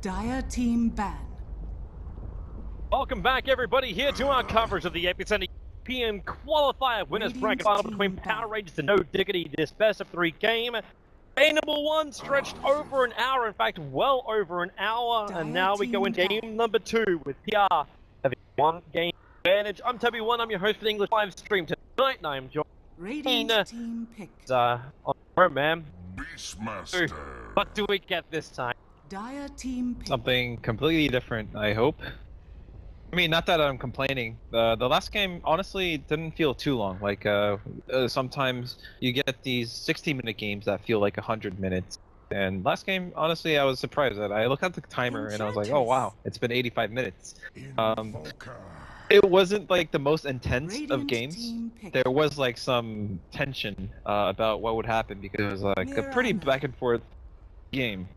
Dire team ban. Welcome back, everybody, here to our coverage of the Epicenter PM Qualifier Winners Bracket Final between Power Rangers and No Diggity. This best-of-3 game. Game number 1 stretched over an hour, in fact, well over an hour. And now we go into game number 2 with PR having 1 game advantage. I'm Toby1, I'm your host for the English live stream tonight, and I'm joined Radiant team picked. on the man. Beastmaster. What do we get this time? Dire team picked. Something completely different, I hope. I mean, not that I'm complaining. The last game, honestly, didn't feel too long. Like, sometimes you get these 60-minute games that feel like 100 minutes. And last game, honestly, I was surprised that I looked at the timer and I was like, oh wow, it's been 85 minutes. It wasn't like the most intense of games. There was like some tension about what would happen because it was like a pretty back and forth game.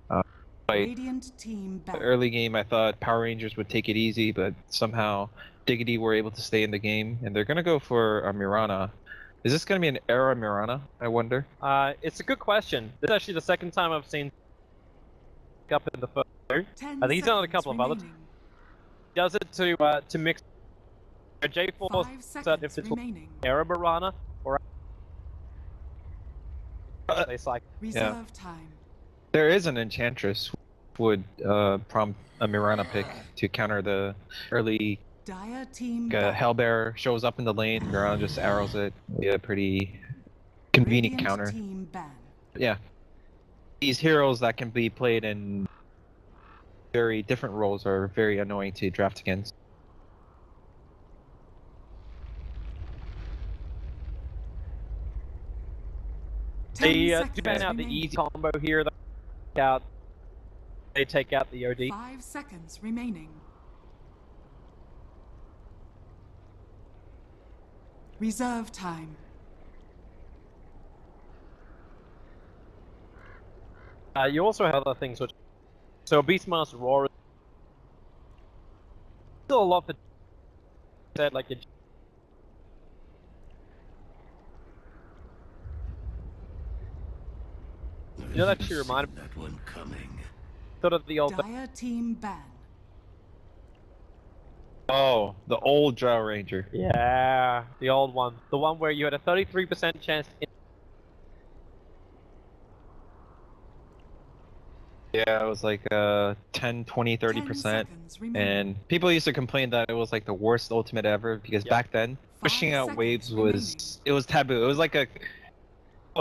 Radiant team ban. The early game, I thought Power Rangers would take it easy, but somehow Diggity were able to stay in the game, and they're gonna go for a Mirana. Is this gonna be an era Mirana, I wonder? It's a good question. This is actually the second time I've seen up in the first two. I think he's done it a couple of others. He does it to mix J4 set if it's era Mirana or they like Reserve time. There is an Enchantress would prompt a Mirana pick to counter the early Dire team Hellbearer shows up in the lane, Mirana just arrows it. Yeah, pretty convenient counter. Team ban. Yeah. These heroes that can be played in very different roles are very annoying to draft against. They do ban out the easy combo here. They take out the OD. 5 seconds remaining. Reserve time. You also have other things which... So Beastmaster Roar is still a lot for... said like it... You know, that actually reminded me that one coming. Sort of the old... Dire team ban. Oh, the old Drow Ranger. Yeah, the old one. The one where you had a 33% chance in... Yeah, it was like 10, 20, 30%. And people used to complain that it was like the worst ultimate ever because back then, pushing out waves was... It was taboo. It was like a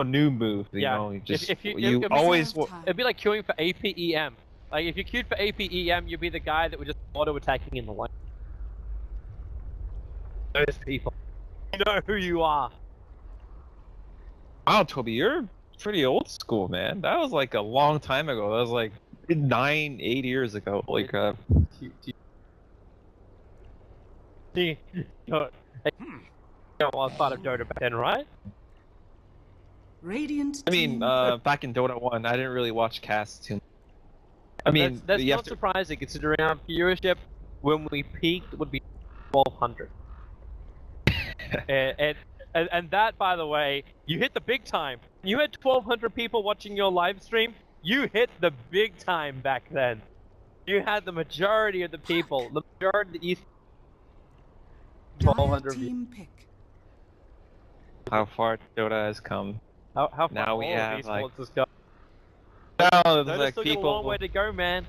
new move, you know, you just you always it'd be like queuing for APEM. Like if you queued for APEM, you'd be the guy that would just auto attacking in the lane. Those people, you know who you are. Wow, Toby, you're pretty old school, man. That was like a long time ago. That was like 9, 8 years ago. Like you know, part of Dota back then, right? Radiant I mean, back in Dota 1, I didn't really watch casts too much. I mean, that's not surprising considering our viewership when we peaked would be 1,200. and that, by the way, you hit the big time. You had 1,200 people watching your live stream. You hit the big time back then. You had the majority of the people, the majority of the East. 1,200 team pick. How far Dota has come. How far now we have like go? no, There's like still people. got a long way to go, man.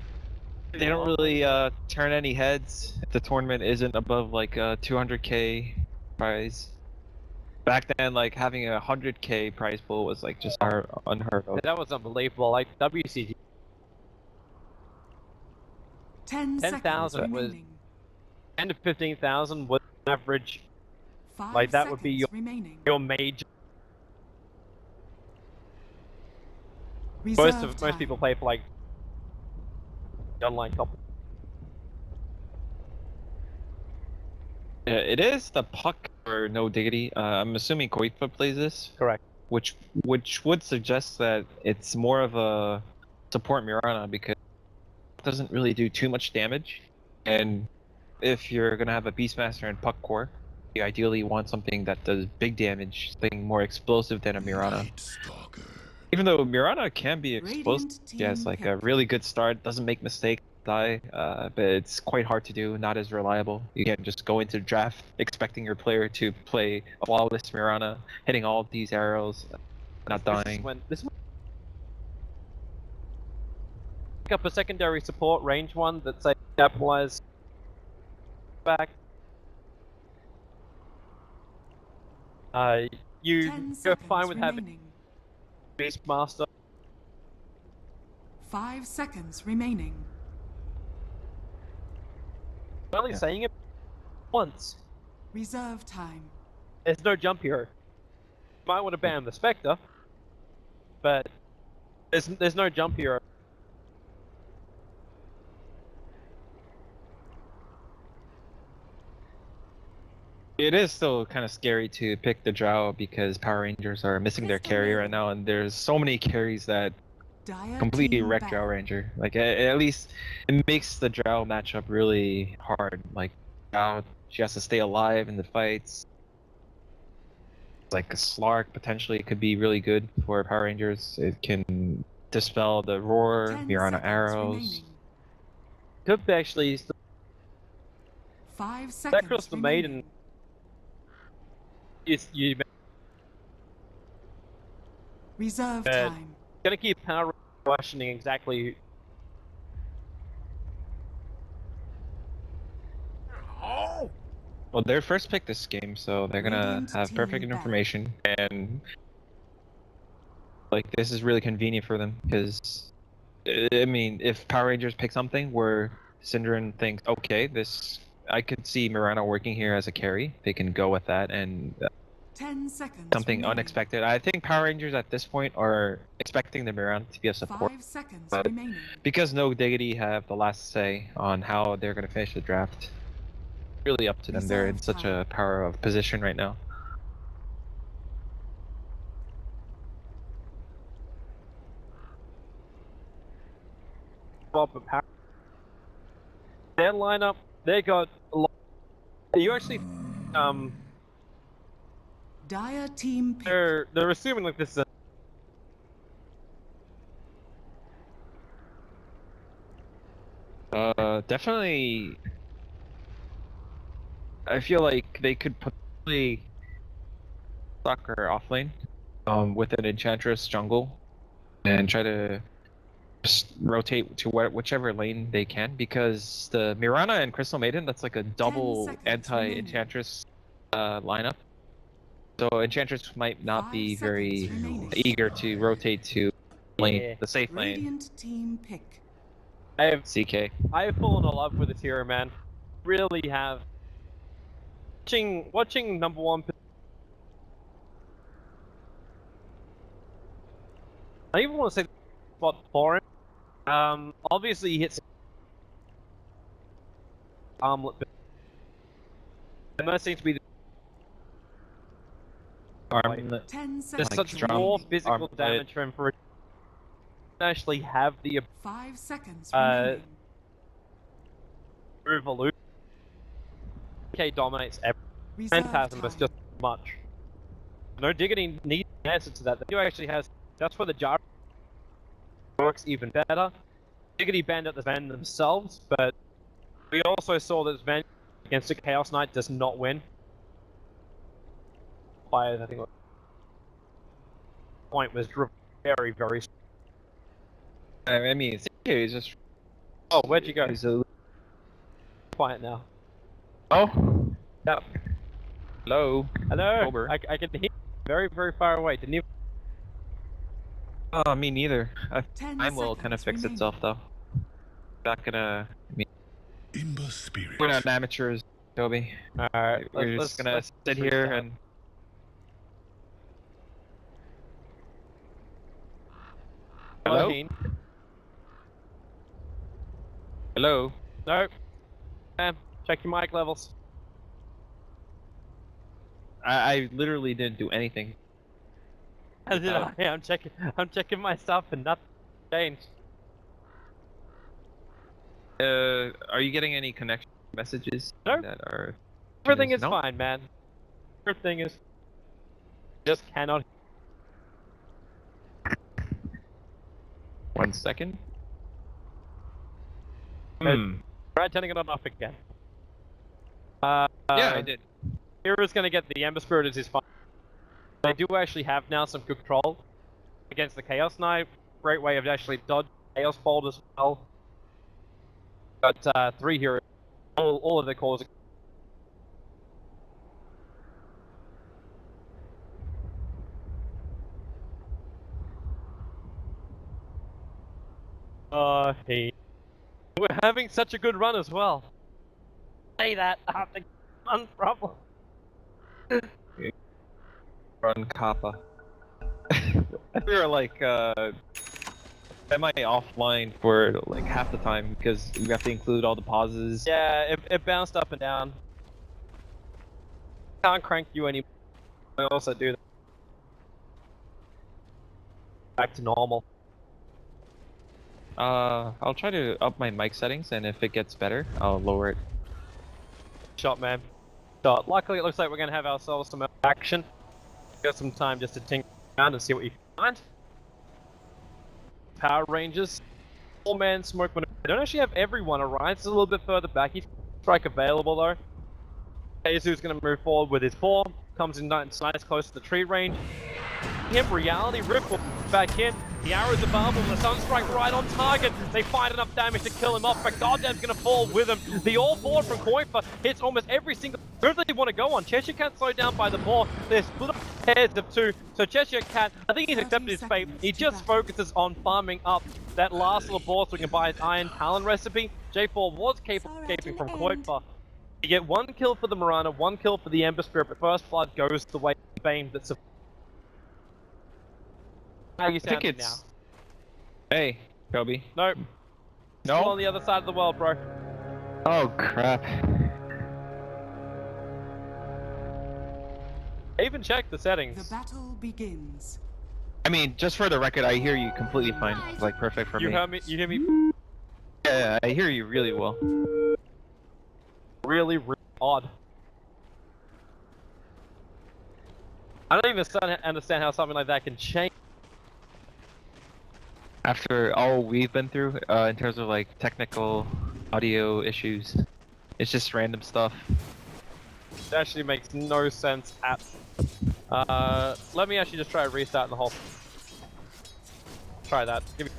They don't really turn any heads if the tournament isn't above like 200k prize. Back then, like having a 100k prize pool was like just unheard of. That was unbelievable. Like WCG. 10,000 was 10 to 15,000 was average. Like that would be your major. Most people play for like online couple. Yeah, it is the puck or No Diggity. I'm assuming Qualifier plays this. Correct. Which would suggest that it's more of a support Mirana because it doesn't really do too much damage. And if you're gonna have a Beastmaster and Puck Core, you ideally want something that does big damage, something more explosive than a Mirana. Even though Mirana can be explosive, she has like a really good start, doesn't make mistakes, die, but it's quite hard to do, not as reliable. You can't just go into the draft expecting your player to play a flawless Mirana, hitting all these arrows, not dying. This is pick up a secondary support range one that's a capitalize back. You 10 go seconds fine with having remaining. Beastmaster. 5 seconds remaining. I'm only saying it once. Reserve time. There's no jump hero. Might want to ban the Spectre, but there's no jump hero. It is still kind of scary to pick the Drow because Power Rangers are missing their carry right now, and there's so many carries that Dire completely team wreck ban. Drow Ranger. Like at least it makes the Drow matchup really hard. Like Drow, she has to stay alive in the fights. Like a Slark potentially could be really good for Power Rangers. It can dispel the roar, 10 Mirana seconds arrows. remaining. Could be actually 5 seconds across the remaining. maiden. You Reserve Uh, time. gonna keep Power questioning exactly. Oh! Well, they're first pick this game, so they're gonna Radiant have team perfect back. information, and like this is really convenient for them because I mean, if Power Rangers pick something where Synderen thinks, okay, this I could see Mirana working here as a carry, they can go with that and 10 seconds something remaining. unexpected. I think Power Rangers at this point are expecting the Mirana to be a support 5 seconds but- remaining. because no Diggity have the last say on how they're gonna finish the draft. Really up to them. They're in Reserve such time. a power of position right now. Bob and Power. Their lineup, they got a lot. You actually, Dire team pick. they're assuming like this. Definitely. I feel like they could potentially soccer off lane, with an Enchantress jungle, and try to just rotate to whichever lane they can, because the Mirana and Crystal Maiden, that's like a double seconds anti-Enchantress lineup. So Enchantress might not 5 be seconds very remaining. eager to rotate to lane, Yeah. the safe lane, Radiant team pick. I have CK. fallen in love with this hero, man. Really have. Watching number one. I even want to say spot for him. Obviously he hits armlet, and that seems to be the Armlet. 10 there's seconds such drum, more remaining. physical armlet. damage from for it to actually have the 5 seconds Uh, remaining. evolution. K dominates every Reserve Phantasm is time. just much. No Diggity needs an answer to that. The hero actually has. That's where the jar works even better. Diggity banned at the van themselves, but we also saw that Van against a Chaos Knight does not win. By I think point was driven very, very. I mean, CK is just. Oh, where'd you go? He's a... Quiet now. Oh. Yep. Hello. Hello. Over. I can hear you very, very far away. Didn't even. Me neither. 10 Time will kind of seconds fix remaining. itself though. Not gonna. I mean, Imber spirit. we're not amateurs, Toby. Alright, We're just gonna sit here and. Hello? Heen. Hello. No. Check your mic levels. I literally didn't do anything. As did I. I'm checking my stuff and nothing changed. Are you getting any connection messages No. that are? Everything is No? fine, man. Everything is. Just cannot. 1 second. Try turning it on off again. Yeah, I did. Hero's gonna get the Ember Spirit as his final. They do actually have now some good control against the Chaos Knight. Great way of actually dodging Chaos Bolt as well. Got 3 heroes. All of their cores. Hey. We're having such a good run as well. Say that after one problem. Run Kappa. We were like semi offline for like half the time because we have to include all the pauses. Yeah, it bounced up and down. Can't crank you anymore. I also do that. Back to normal. I'll try to up my mic settings, and if it gets better, I'll lower it. Shot, man. Shot. Luckily, it looks like we're gonna have ourselves some action. Got some time just to tinker around and see what you find. Power Rangers. 4-man smoke. I don't actually have everyone, alright? It's a little bit further back. He's strike available though. Jesus gonna move forward with his 4. Comes in nice close to the tree range. Him, Reality Ripple back in. The arrows available, the Sunstrike right on target. They find enough damage to kill him off, but Goddamn's gonna fall with him. The all-board from Qualifier hits almost every single move that they want to go on. Cheshire Cat slowed down by the ball. They're split up pairs of 2. So Cheshire Cat, I think he's accepted his fate. He just focuses on farming up that last little ball so he can buy his Iron Talon recipe. J4 was capable of escaping from Qualifier. You get 1 kill for the Marana, 1 kill for the Ember Spirit, but First Blood goes the way of Bane that's How are you sounding now? Hey, Kobe. Nope. No? Still on the other side of the world, bro. Oh, crap. I even checked the settings. The battle begins. I mean, just for the record, I hear you completely fine. Like, perfect for You me. heard me? You hear me? Yeah, I hear you really well. Really, really odd. I don't even understand how something like that can change. After all we've been through, in terms of like technical audio issues, it's just random stuff. It actually makes no sense at. Let me actually just try to restart the whole. Try that. Give me.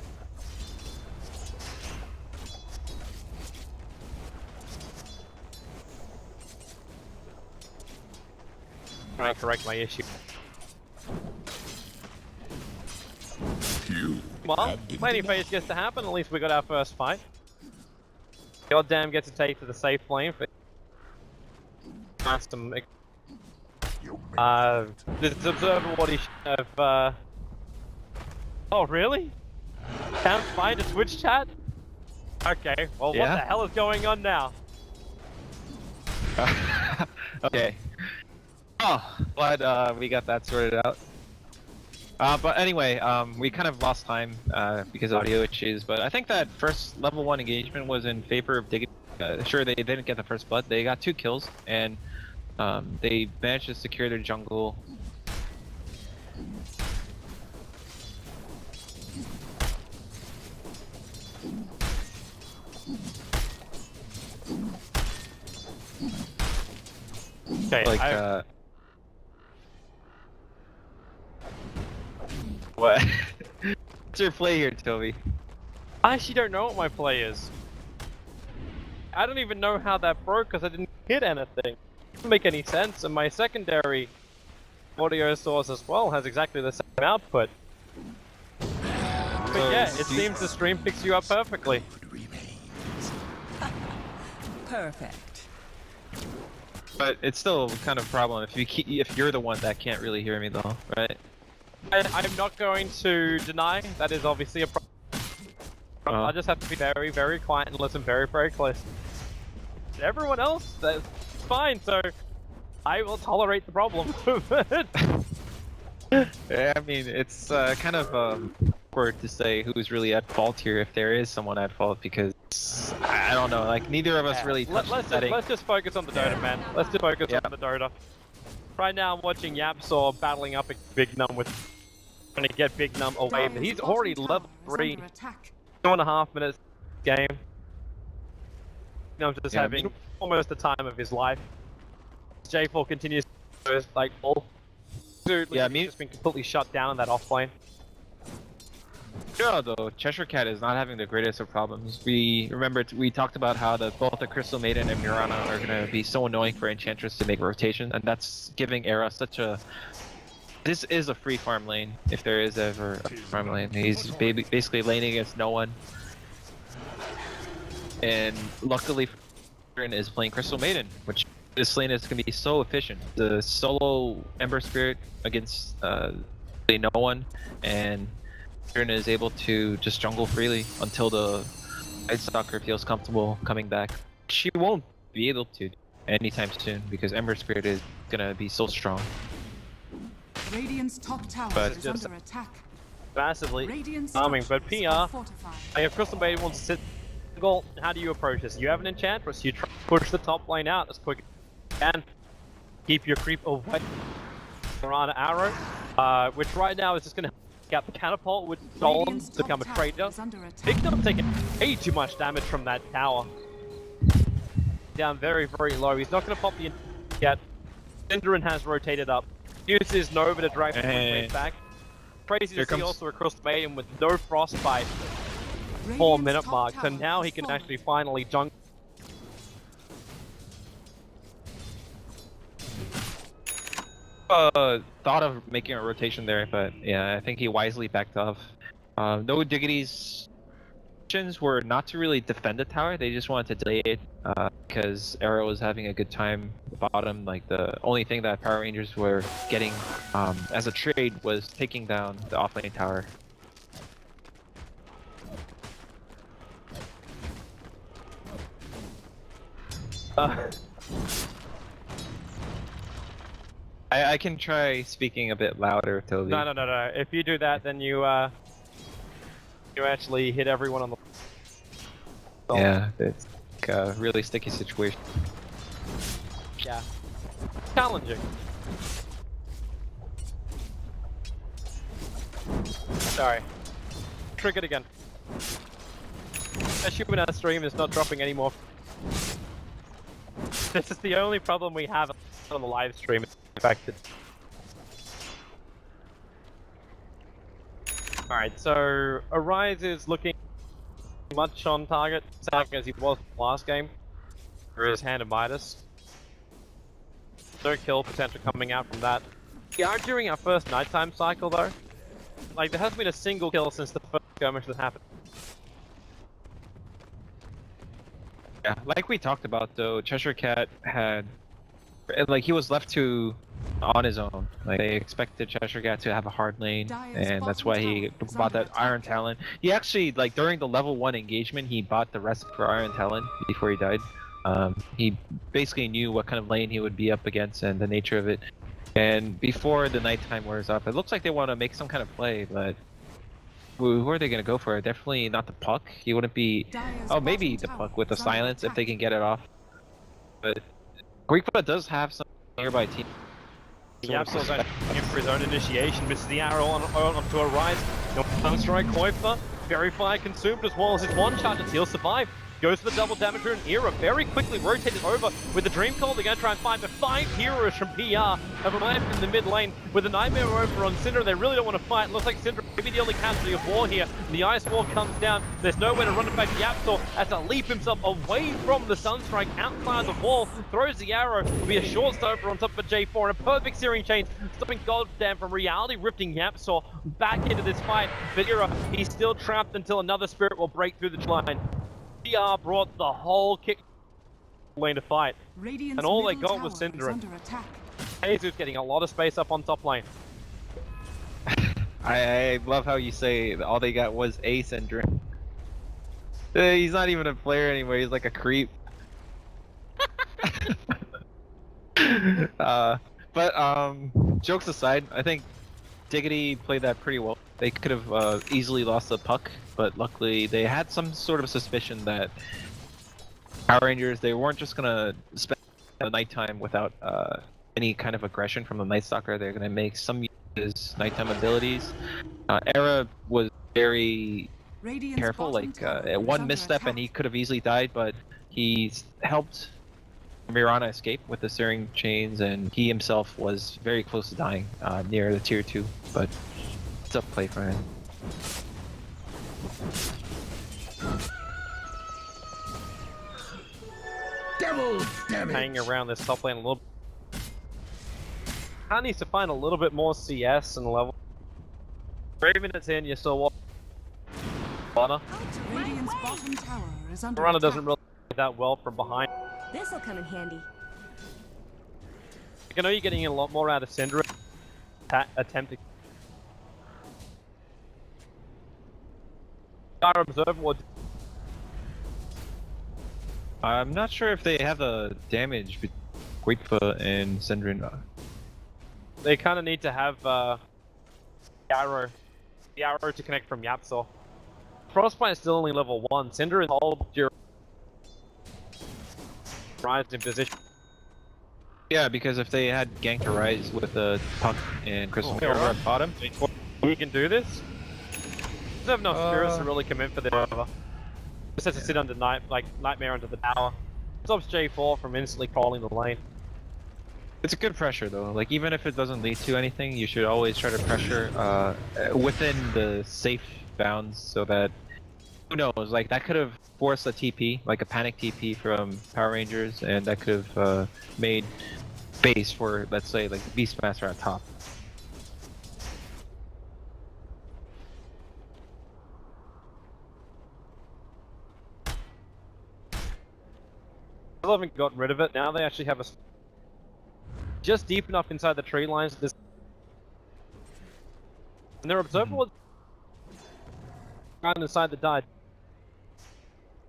Try to correct my issue. You Well, have been plenty denied. phase gets to happen. At least we got our first fight. Goddamn gets to take to the safe lane for some. This observer what he should have. Oh really? Can't find a Twitch chat? Okay. Well, Yeah. what the hell is going on now? Okay. Oh, glad we got that sorted out. But anyway, we kind of lost time because of audio issues, but I think that first level 1 engagement was in favor of Diggity. Sure, they didn't get the first blood. They got 2 kills, and they managed to secure their jungle. Okay. Like, what? What's your play here, Toby? I actually don't know what my play is. I don't even know how that broke because I didn't hit anything. It doesn't make any sense, and my secondary audio source as well has exactly the same output. But yeah, it seems the stream picks you up perfectly. Perfect. But it's still kind of a problem if you're the one that can't really hear me though, right? I'm not going to deny that is obviously a problem. I just have to be very, very quiet and listen very, very close. Everyone else, that's fine, so I will tolerate the problem. Yeah, I mean, it's kind of awkward to say who's really at fault here if there is someone at fault because I don't know, like neither of us really touched the setting. Let's just focus on the Dota, man. Let's just focus on the Dota. Right now I'm watching Yapsaw battling up a Big Num with trying to get Big Num away, but he's already level 3. 2.5 minutes game. I'm just Yeah, having almost the time of his life. J4 continues to like all. Dude, Yeah, he's just been completely shut down on that off lane. Yeah, though Cheshire Cat is not having the greatest of problems. We talked about how both the Crystal Maiden and Mirana are gonna be so annoying for Enchantress to make rotation, and that's giving Era such a. This is a free farm lane if there is ever a farm lane. He's basically laning against no one, and luckily, is playing Crystal Maiden, which this lane is gonna be so efficient. The solo Ember Spirit against no one, and is able to just jungle freely until the Ice Stalker feels comfortable coming back. She won't be able to anytime soon because Ember Spirit is gonna be so strong. Radiant's top tower But is just- under attack. Massively Radiant's charming, but structures PR, are fortified. if Crystal Maiden wants to sit goal, how do you approach this? You have an Enchantress, you try to push the top lane out as quick as you can. Keep your creep away from Mirana Arrow, which right now is just gonna out the catapult with Golem Radiant's to top become a tower traitor. is under attack. Big not taking way too much damage from that tower. Down very, very low. He's not going to pop the yet. Synderen has rotated up. Uses Nova to drag the frame back. Crazy to see also across the Maiden with no frostbite. 4-minute top mark. So tower now he has can fallen. actually finally jungle. Thought of making a rotation there, but yeah, I think he wisely backed off. No Diggity's actions were not to really defend the tower, they just wanted to delay it because Arrow was having a good time bottom. Like the only thing that Power Rangers were getting as a trade was taking down the offlane tower. I can try speaking a bit louder, Toby. No. If you do that, then you actually hit everyone on the. Yeah, it's like a really sticky situation. Yeah. Challenging. Sorry. Triggered again. Especially when our stream is not dropping anymore. This is the only problem we have on the live stream. Affected. Alright, so Arise is looking much on target, same as he was last game. For his Hand of Midas. No kill potential coming out from that. We are during our first nighttime cycle though. Like, there hasn't been a single kill since the first skirmish that happened. Yeah, like we talked about though, Cheshire Cat had, like he was left to on his own. Like they expected Cheshire Cat to have a hard lane, and that's why he bought that Iron Talon. He actually, like during the level 1 engagement, he bought the recipe for Iron Talon before he died. He basically knew what kind of lane he would be up against and the nature of it. And before the nighttime wears off, it looks like they want to make some kind of play, but who are they going to go for? Definitely not the Puck. He wouldn't be... Oh, maybe the Puck with the silence if they can get it off. But Greekfoot does have some nearby team. Yapso's in for his own initiation, misses the arrow onto a rise. Sunstrike, Qualifier, very fire consumed as well as his one charge until he'll survive. Goes for the double damage and Era very quickly rotated over with the Dream Call. They're going to try and find the 5 heroes from PR have arrived in the mid lane with a Nightmare over on Cinder. They really don't want to fight. Looks like Cinder may be the only casualty of war here. The Ice Wall comes down. There's nowhere to run it back. Yapsor has to leap himself away from the Sunstrike outside the wall. Throws the arrow. Will be a short stoper on top of J4 and a perfect Searing Chain, stopping Goddamn from reality, ripping Yapsor back into this fight. But Era, he's still trapped until another spirit will break through the line. PR brought the whole kick lane to fight, and all they got was Synderen. Jesus getting a lot of space up on top lane. I love how you say all they got was a Synderen. He's not even a player anymore, he's like a creep. Jokes aside, I think Diggity played that pretty well. They could have easily lost the puck, but luckily they had some sort of suspicion that Power Rangers, they weren't just gonna spend the nighttime without any kind of aggression from the Night Stalker. They're gonna make some use of his nighttime abilities. Era was very careful, like one misstep and he could have easily died, but He's helped Mirana escape with the steering chains, and he himself was very close to dying near the tier 2, but it's a play for him. Double damage. Hanging around this top lane a little. Kind of needs to find a little bit more CS and level. 3 minutes in, you're still watching. Radiant's bottom tower is under Mirana attack. doesn't really do that well from behind. This'll come in handy. I know you're getting a lot more out of Syndra. Attempting. Our observer would. I'm not sure if they have a damage between Quakefa and Syndra. They kind of need to have the arrow to connect from Yapsor. Frostbite is still only level 1. Cinder is all during rise in position. Yeah, because if they had ganked a Rise with a Puck and Crystal Oh, Mirror at bottom, We can do this. Doesn't have enough spirits to really commit for this. Just has to sit under Nightmare under the tower. Stops J4 from instantly crawling the lane. it's a good pressure though. Like even if it doesn't lead to anything, you should always try to pressure within the safe bounds so that, who knows, like that could have forced a TP, like a panic TP from Power Rangers, and that could have made base for, let's say, like Beastmaster at top. Still haven't gotten rid of it. Now they actually have a just deep enough inside the tree lines. This and their observer was right inside the dive.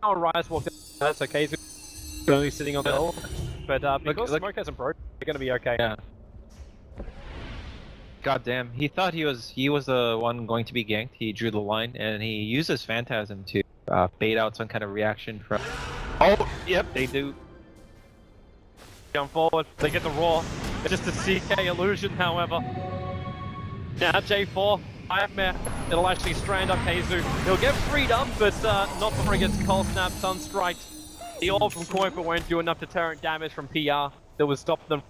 Now Rise walked in. That's okay. He's only sitting on the hill, but because Smoke hasn't broken, they're gonna be okay. Yeah. God damn, he thought he was the one going to be ganked. He drew the line and he uses Phantasm to bait out some kind of reaction from. Oh, yep, they do. Jump forward, they get the roar. It's just a CK illusion, however. Now J4, Nightmare, it'll actually strand up Keizu. He'll get freed up, but not before he gets Cold Snap, Sunstrike. The orb from Qualifier won't do enough deterrent damage from PR that would stop them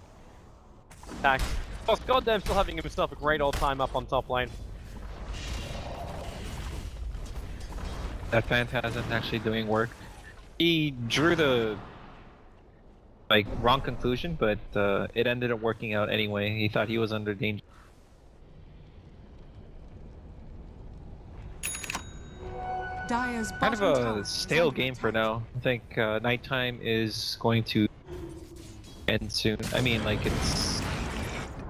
attack. Plus, goddamn, still having himself a great old time up on top lane. That Phantasm actually doing work. He drew the wrong conclusion, but it ended up working out anyway. He thought he was under danger. Dire's Kind of bottom a tower is stale under game for attack. now. I think nighttime is going to end soon. I mean, like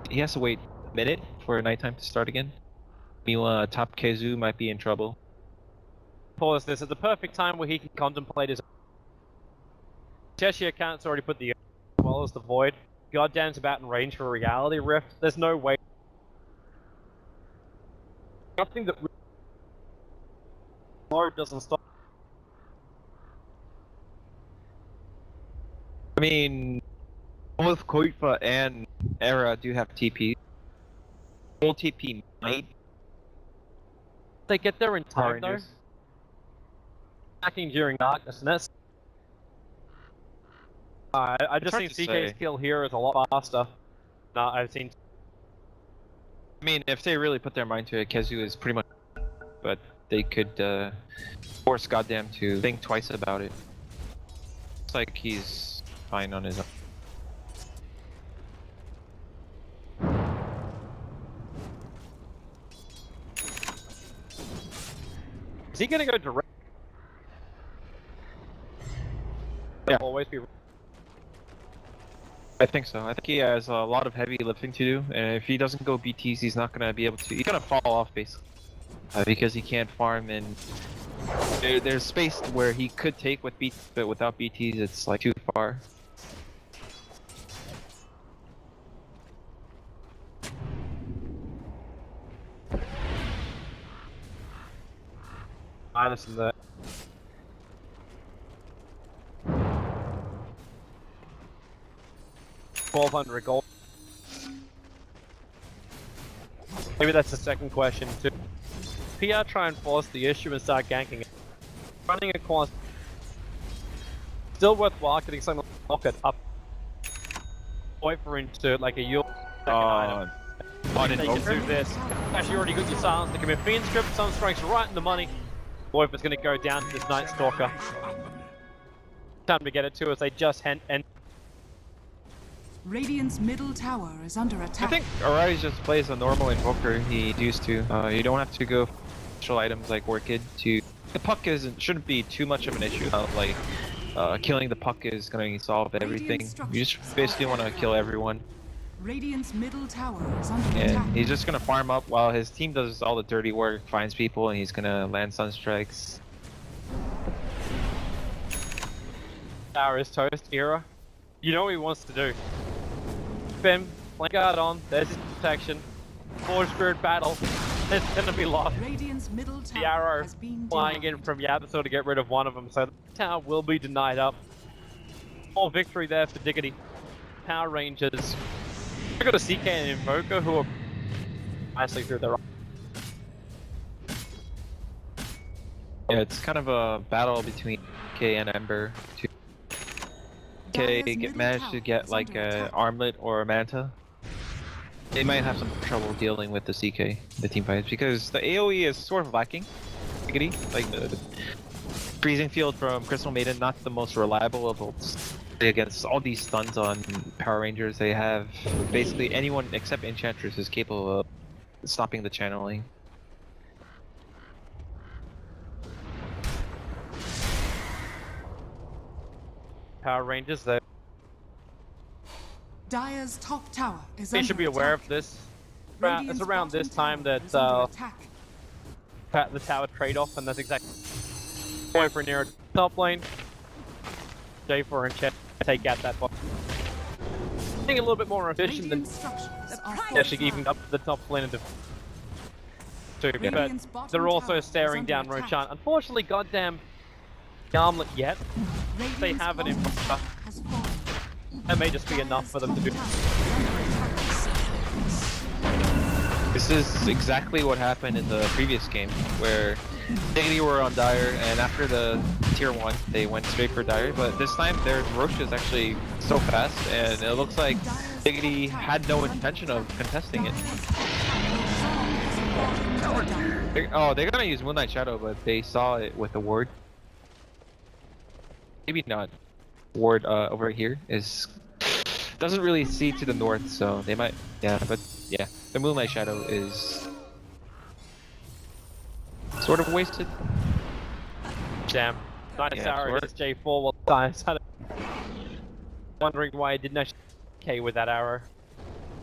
he has to wait a minute for nighttime to start again. Miwa top Keizu might be in trouble. Pause this at the perfect time where he can contemplate his. Cheshire account's already put the as well as the Void. Goddamn's about in range for a Reality Rift. There's no way. Nothing that Lord doesn't stop. I mean, both Koifa and Era do have TP. Full TP might. They get there in Power time though. Rangers. Attacking during darkness, and that's. I just hard think to CK's say. kill here is a lot faster. No, I've seen. I mean, if they really put their mind to it, Keizu is pretty much. But they could force Goddamn to think twice about it. Looks like he's fine on his own. Is he gonna go direct? Yeah. Always be. I think so. I think he has a lot of heavy lifting to do, and if he doesn't go BTs, he's not gonna be able to. He's gonna fall off basically because he can't farm, and there's space where he could take with BTs, but without BTs, it's like too far. Minus that. $1,200 gold. Maybe that's the second question too. PR try and force the issue and start ganking it. Running a quant Still worthwhile getting something like rocket up. Wait for into like a Yule second item. On They can do this. Actually, already got your silence to commit Fiend Script. Sun Strike's right in the money. Boy, if it's going to go down to this Night Stalker. Time to get it to us. They just end. Radiant's middle tower is under I attack. think Arise just plays a normal invoker he used to. You don't have to go for special items like Orchid to... The puck shouldn't be too much of an issue. Killing the puck is going to solve everything. You just basically want to kill everyone. Radiant's middle tower is under And attack. he's just going to farm up while his team does all the dirty work, finds people, and he's going to land Sunstrikes. Tower is toast, Era. You know what he wants to do. Spin, flank guard on, there's his protection. Forge Spirit battle. It's gonna be lost. Radiant's middle tower The arrow has been flying denied. in from Yabasor to get rid of one of them, so the tower will be denied up. All victory there for Diggity. Power Rangers. We've got a CK and Invoker who are nicely through their... Yeah, it's kind of a battle between K and Ember. K managed to get like a armlet or a manta. They might have some trouble dealing with the CK, the team fights, because the AoE is sort of lacking. Diggity, like the freezing field from Crystal Maiden, not the most reliable of ults. Against all these stuns on Power Rangers, they have basically anyone except Enchantress is capable of stopping the channeling. Power Rangers, though. Dire's top tower is They under should be attack. aware of this. Radiant's It's around this bottom time tower that is under attack. the tower trade-off, and that's exactly going for near top lane. J4 and Chet take out that bot. I think a little bit more efficient than Radiant structures are actually even fortified. up to the top lane of the two, but Radiant's bottom they're also tower is staring under down attack. Roshan. Unfortunately, goddamn armlet yet. They Radiant's have it in bottom front. tower has fallen. That may just be enough for them to do. Dire's top tower is under attack. This is exactly what happened in the previous game, where Diggity were on Dire, and after the tier 1, they went straight for Dire, but this time their Roche is actually so fast, and it looks like Diggity had no intention of contesting it. They're gonna use Moonlight Shadow, but they saw it with the ward. Maybe not. Ward over here doesn't really see to the north, so they might, but the Moonlight Shadow is sort of wasted. Damn. Nice Yeah, arrow sure. hits J4 while Science had it. Wondering why he didn't actually K with that arrow.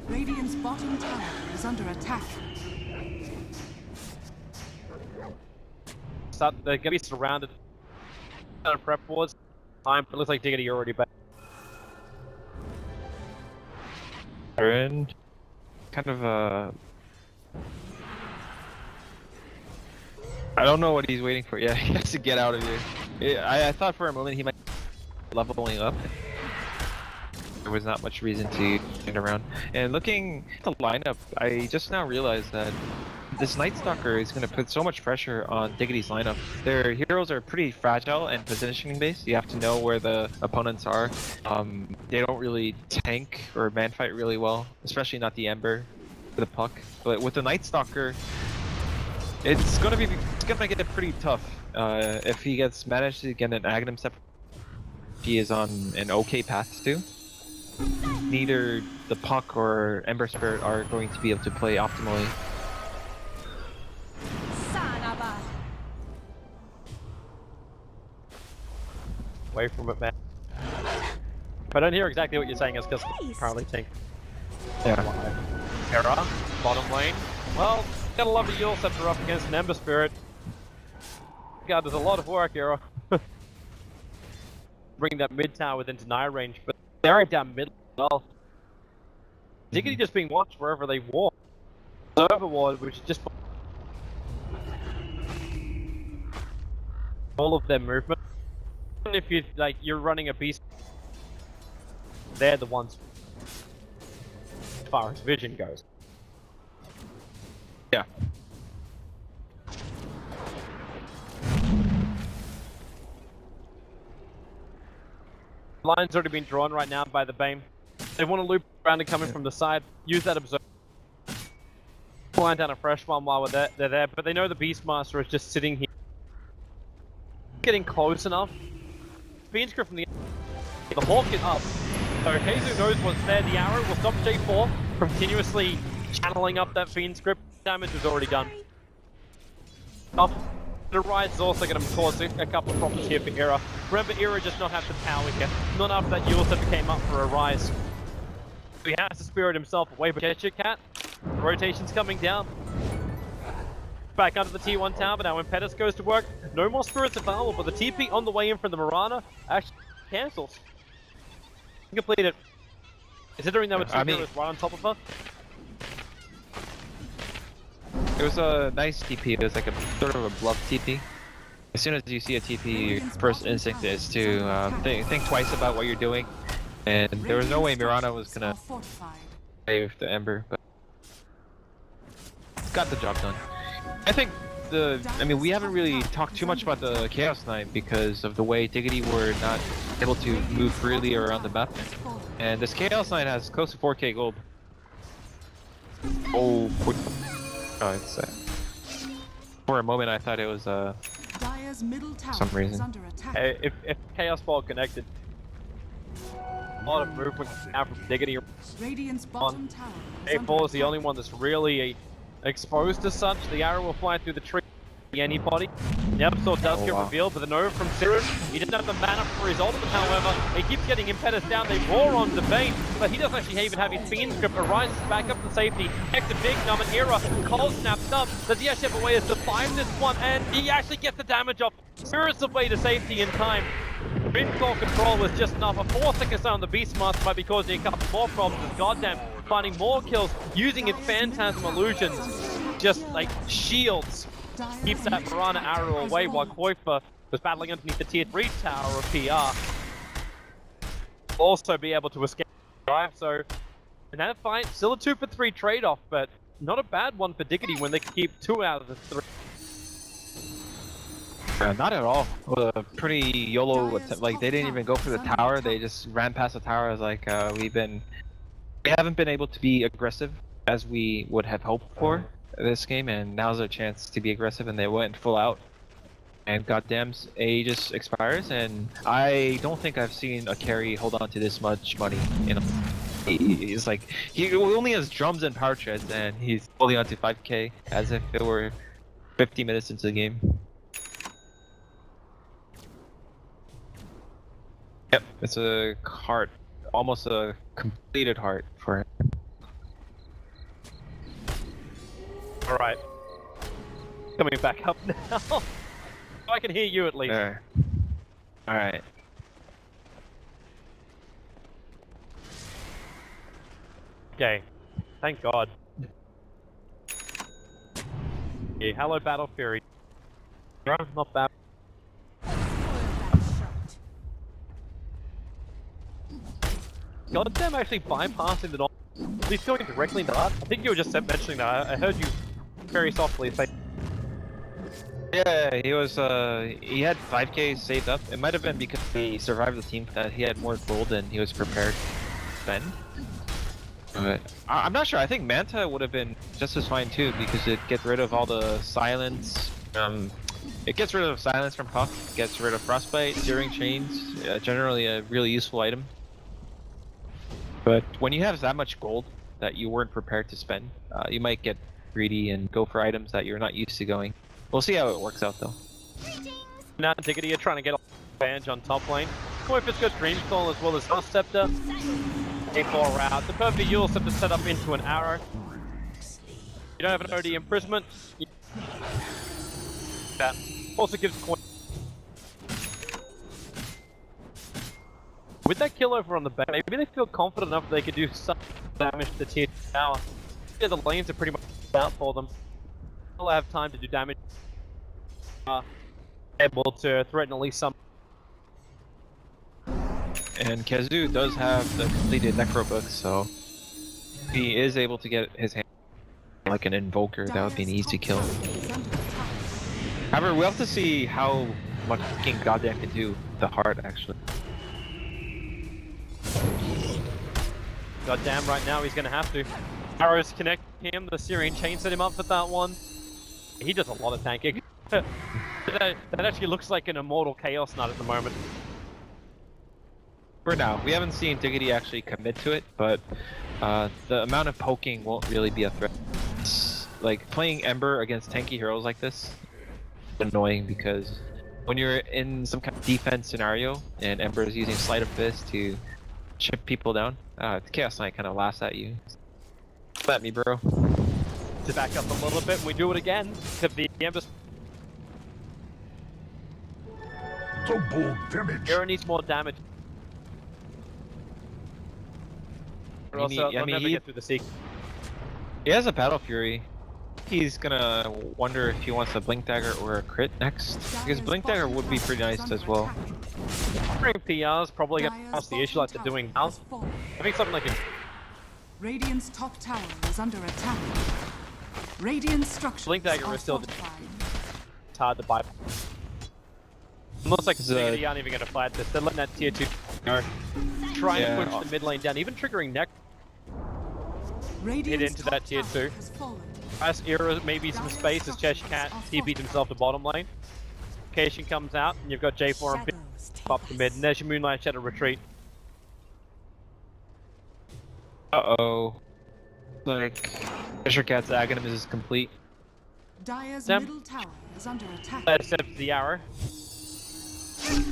Radiant's bottom tower is under attack. They're gonna be surrounded. Prep wards. Time, but it looks like Diggity already back. And kind of I don't know what he's waiting for. Yeah, he has to get out of here. I thought for a moment he might be leveling up. There was not much reason to get around. And looking at the lineup, I just now realized that this Night Stalker is going to put so much pressure on Diggity's lineup. Their heroes are pretty fragile and positioning based. You have to know where the opponents are. They don't really tank or manfight really well, especially not the Ember for the puck. But with the Night Stalker, it's gonna get pretty tough. If he managed to get an Aghanim separate, he is on an okay path too. Neither the puck or Ember Spirit are going to be able to play optimally. Away from it, man. If I don't hear exactly what you're saying, it's because I currently think. Yeah. Era, bottom lane. Well, gotta love the Yule Scepter up against an Ember Spirit. God, there's a lot of work, Era. Bring that mid tower within deny range, but they're down mid as well. Diggity just being watched wherever they walk. Server ward, which is just all of their movement. Even if you're running a beast, they're the ones as far as vision goes. Yeah. Line's already been drawn right now by the Bane. They want to loop around and come in from the side. Use that observer. Line down a fresh one while they're there, but they know the Beastmaster is just sitting here. Getting close enough. Fiend Script from the Hawk is up. So Keizu knows what's there. The arrow will stop J4 from continuously channeling up that Fiend Script. Damage was already done. Up. The Rise is also going to cause a couple of problems here for Era. Remember, Era does not have the power here. Not after that Yulsa came up for a Rise. He has to spirit himself away, but Cheshire Cat. The rotation's coming down. Back under the T1 tower, but now when Pettis goes to work, no more spirits available, but the TP on the way in from the Mirana actually cancels. Completed. Considering there were two heroes right on top of her. It was a nice TP. It was like a sort of a bluff TP. As soon as you see a TP, your first instinct is to think twice about what you're doing. And there was no way Mirana was gonna save the Ember, but got the job done. I think we haven't really talked too much about the Chaos Knight because of the way Diggity were not able to move freely around the map. And this Chaos Knight has close to 4k gold. Oh, it's for a moment I thought it was some reason. If Chaos Ball connected, a lot of movement now from Diggity. A4 is the only one that's really exposed as such. The arrow will fly through the tree. Anybody. The episode does get revealed, but the Nova from Sirius, he didn't have the mana for his ultimate, however. He keeps getting Impetus down, they roar on the Bane, but he doesn't actually even have his Fiend Script. Arises back up to safety. Next to Big Numb and Era. Cole snaps up. Does he actually have a way to survive this one? And he actually gets the damage off. Spirits away to safety in time. Rimcore control was just enough. A 4-second stun on the Beastmaster might be causing a couple more problems as Goddamn finding more kills using its Phantasm illusions. Just like shields. Keeps that Mirana arrow away while Qualifier was battling underneath the tier 3 tower of PR. Also be able to escape drive, so in that fight, still a 2 for 3 trade-off, but not a bad one for Diggity when they can keep 2 out of the 3. Not at all. A pretty YOLO attempt. Like they didn't even go for the tower, they just ran past the tower. As like we haven't been able to be aggressive as we would have hoped for this game, and now's their chance to be aggressive, and they went full out. And goddamn, A just expires, and I don't think I've seen a carry hold on to this much money. He's like, he only has drums and power treads, and he's holding on to 5k as if it were 50 minutes into the game. Yep, it's a heart, almost a completed heart for him. Alright. Coming back up now. So I can hear you at least. Alright. Okay. Thank God. Yeah, hello Battle Fury. Not bad. Goddamn actually bypassing the north. He's going directly into that. I think you were just mentioning that. I heard you very softly say. Yeah, he was he had 5k saved up. It might have been because he survived the team that he had more gold and he was prepared then. But I'm not sure. I think Manta would have been just as fine too because it gets rid of all the silence. It gets rid of silence from Puck, gets rid of frostbite, searing chains. Generally a really useful item. But when you have that much gold that you weren't prepared to spend, you might get greedy and go for items that you're not used to going. We'll see how it works out though. Now Diggity are trying to get advantage on top lane. Qualifier got Dreamstone as well as Last Scepter. A4 route. The perfect Yule Scepter set up into an arrow. You don't have an OD imprisonment. That also gives with that kill over on the back, maybe they feel confident enough that they could do some damage to the tier 2 tower. Yeah, the lanes are pretty much out for them. They'll have time to do damage. Able to threaten at least some. And Kazu does have the completed Necro book, so he is able to get his hand like an Invoker. That would be an easy kill. However, we'll have to see how much King Goddamn can do the heart actually. Goddamn, right now he's gonna have to. Arrows connect him, the Syrian chain set him up for that one. He does a lot of tanking. that actually looks like an immortal Chaos Knight at the moment. For now, we haven't seen Diggity actually commit to it, but the amount of poking won't really be a threat. Like, playing Ember against tanky heroes like this is annoying because when you're in some kind of defense scenario and Ember is using Sleight of Fist to chip people down, the Chaos Knight kind of laughs at you. Let me, bro. To back up a little bit, we do it again. To the Ember. Double damage. Hero needs more damage. Or else they'll never get through the seek. He has a Battle Fury. He's gonna wonder if he wants a Blink Dagger or a crit next. Because Blink Dagger would be pretty nice as well. PR's probably gonna pass the issue like they're doing now. I think something like a Radiant's top tower is under attack. Radiant structures Blink Dagger are is still fortified. it's hard to buy. Looks like The- they aren't even gonna fight this. They're letting that tier 2 go. Trying Yeah. to push the mid lane down, even triggering neck. Radiant's into top that tier tower 2. has fallen. As Era maybe some space as Chesh can't TP himself to bottom lane. Cation comes out and you've got J4 and up the mid, and there's your Moonlight Shadow retreat. Uh-oh. Like, Fisher Cat's Aghanim is complete. Dire's Them. middle tower is under attack. Let's set up the arrow.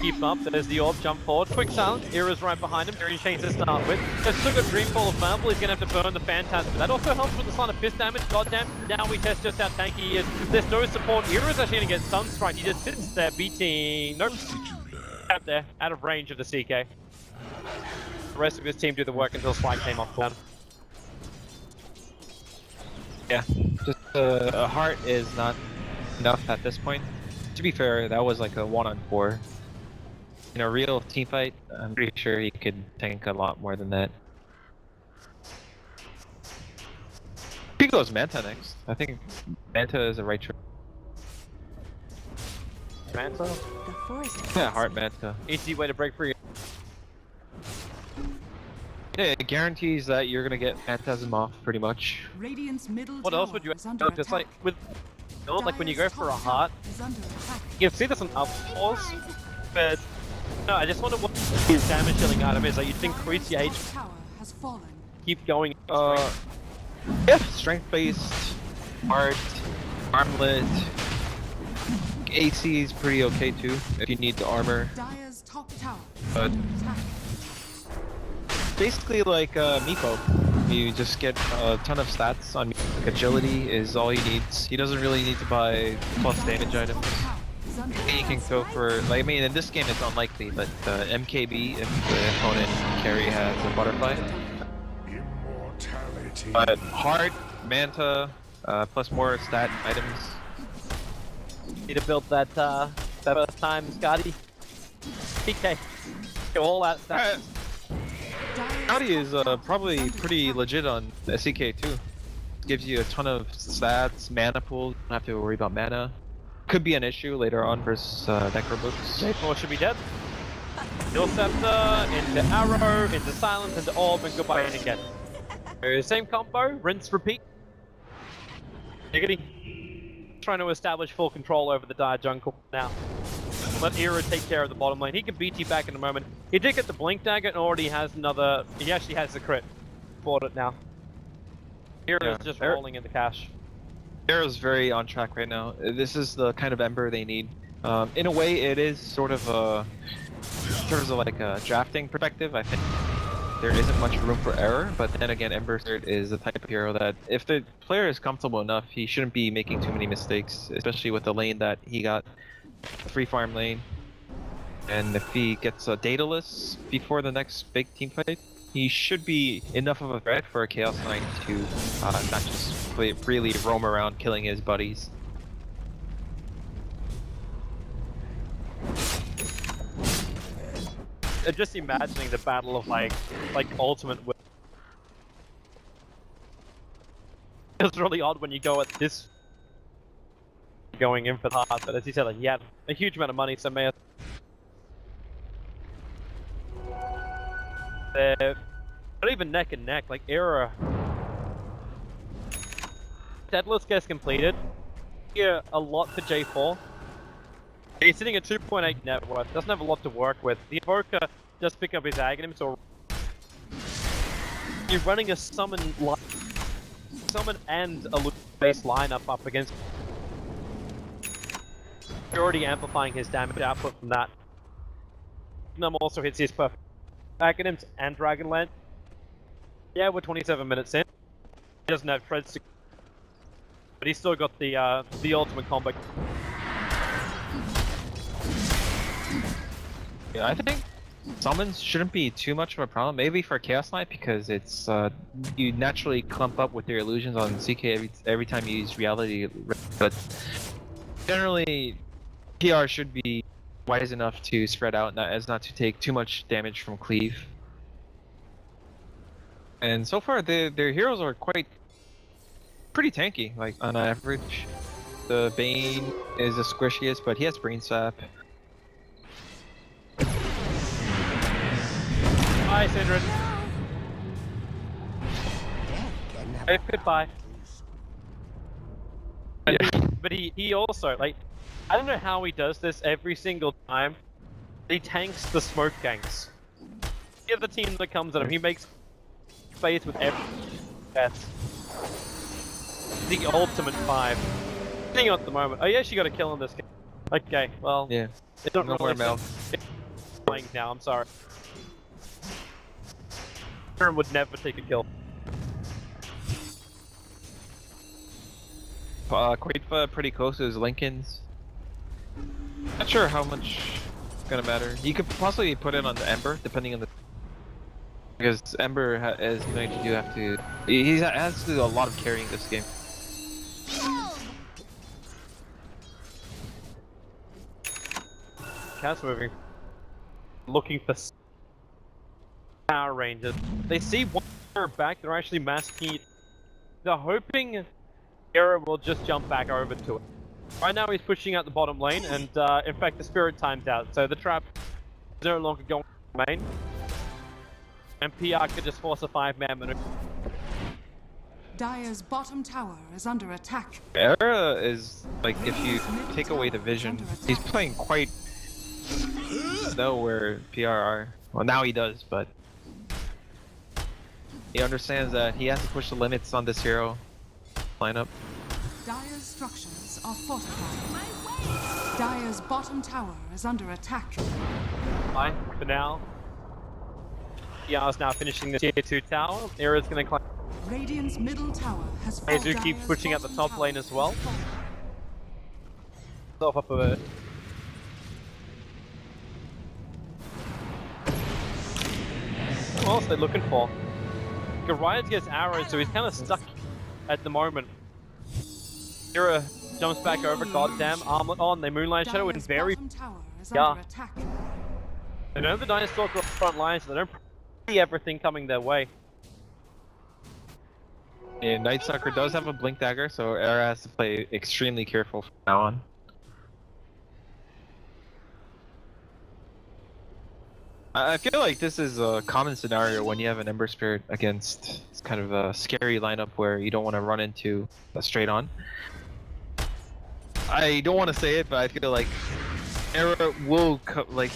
Keep up, there's the orb, jump forward, quick silence, Era's right behind him, Syrian chains to start with. There's still got Dreamfall of Marvel, he's gonna have to burn the Phantasm. That also helps with the Sleight of Fist damage, goddamn, now we test just how tanky he is. There's no support, Era's actually gonna get Sunstrike, he just sits there beating, nope, out there, out of range of the CK. The rest of his team do the work until Spike came off down. Yeah, just a heart is not enough at this point. To be fair, that was like a 1-on-4. In a real team fight, I'm pretty sure he could tank a lot more than that. He goes Manta next. I think Manta is the right choice. Manta? The forest Yeah, heart Manta. Easy way to break free. Yeah, it guarantees that you're gonna get Phantasm off pretty much. Radiant's middle What tower else would you is under just attack. like with like when you go Dire's for a top heart, tower is under attack. you see this on up pause, but no, I just wonder what his damage dealing item is. Like, you'd increase your Dire's HP, top tower has fallen. keep going. Yeah, strength-based, heart, armlet. AC is pretty okay too, if you need the armor. Dire's top tower is But- under attack. Basically like Miko. You just get a ton of stats on Miko. Like agility is all he needs. He doesn't really need to buy plus damage Dire's items. top tower is under He can attack. go for, like, I mean, in this game it's unlikely, but MKB if the opponent carry has a butterfly. Immortality. But heart, Manta, plus more stat items. Need to build that first time Scotty. PK. Go all out stats. Dire's Scouty is top tower probably E is under pretty attack. legit on SEK too. Gives you a ton of stats, mana pool, don't have to worry about mana. Could be an issue later on versus Necrobooks. J4 should be dead. Heal Scepter, into Arrow, into Silence, into Orb, and goodbye again. Same combo, rinse, repeat. Diggity. Trying to establish full control over the Dire jungle now. Let Era take care of the bottom lane. He can BT back in a moment. He did get the Blink Dagger and already has another... He actually has the crit. Bought it now. Era Yeah, is just Era- rolling in the cash. Arrow's very on track right now. This is the kind of Ember they need. In a way, it is sort of in terms of like a drafting perspective, I think there isn't much room for error, but then again, Ember is the type of hero that if the player is comfortable enough, he shouldn't be making too many mistakes, especially with the lane that he got, the free farm lane. And if he gets a Daedalus before the next big team fight, he should be enough of a threat for a Chaos Knight to not just freely roam around killing his buddies. Just imagining the battle of like ultimate. It's really odd when you go at this, going in for the heart, but as you said, like, he had a huge amount of money, so may Not even neck and neck, like Era. Deadlifts gets completed. Yeah, a lot for J4. He's sitting at 2.8 net worth, doesn't have a lot to work with. The Evoker just pick up his Aghanim, so you're running a summon and a base lineup up against. You're already amplifying his damage output from that. Num also hits his perfect Aghanims and Dragonlance. Yeah, we're 27 minutes in. He doesn't have treads to, but he's still got the ultimate combo. Yeah, I think summons shouldn't be too much of a problem. Maybe for Chaos Knight because it's you naturally clump up with your illusions on CK every time you use reality. But generally, PR should be wise enough to spread out as not to take too much damage from cleave. And so far, their heroes are pretty tanky. Like on average, the Bane is the squishiest, but he has Brain Sap. Bye, Syndra. Hey, goodbye. Yeah. But he also, like, I don't know how he does this every single time. He tanks the smoke ganks. The other team that comes at him, he makes space with every. That's the ultimate 5. Thing at the moment. Oh, yeah, she got a kill in this game. Okay, well, Yeah. it's not No really more Mel. playing now. I'm sorry. Aaron would never take a kill. Quaitfa pretty close to his Lincolns. Not sure how much it's gonna matter. You could possibly put it on the Ember, depending on the. Because Ember is going to have to. He has to do a lot of carrying this game. Cat's moving. Looking for Power Rangers. They see one back, they're actually masking it. They're hoping Era will just jump back over to it. Right now he's pushing out the bottom lane, and in fact the Spirit times out, so the trap is no longer going to main. And PR could just force a 5-man maneuver. Dire's bottom tower is under attack. Era is like, if you take away the vision, he's playing quite know where PR are. Well, now he does, but he understands that he has to push the limits on this hero lineup. Dire's structures are fortified. Dire's bottom tower is under attack. Fine, for now. PR is now finishing the tier 2 tower. Era's gonna climb. Radiant's middle tower has fallen. Jesus keeps pushing out the top lane as well. Self up a bit. What else are they looking for? Gorion gets arrows, so he's kind of stuck at the moment. Era jumps back over, goddamn, armlet on, they Moonlight Shadow and very. Yeah. They know the Dinosaur are front line, so they don't see everything coming their way. And Night Stalker does have a Blink Dagger, so Era has to play extremely careful from now on. I feel like this is a common scenario when you have an Ember Spirit against kind of a scary lineup where you don't want to run into a straight on. I don't want to say it, but I feel like Era will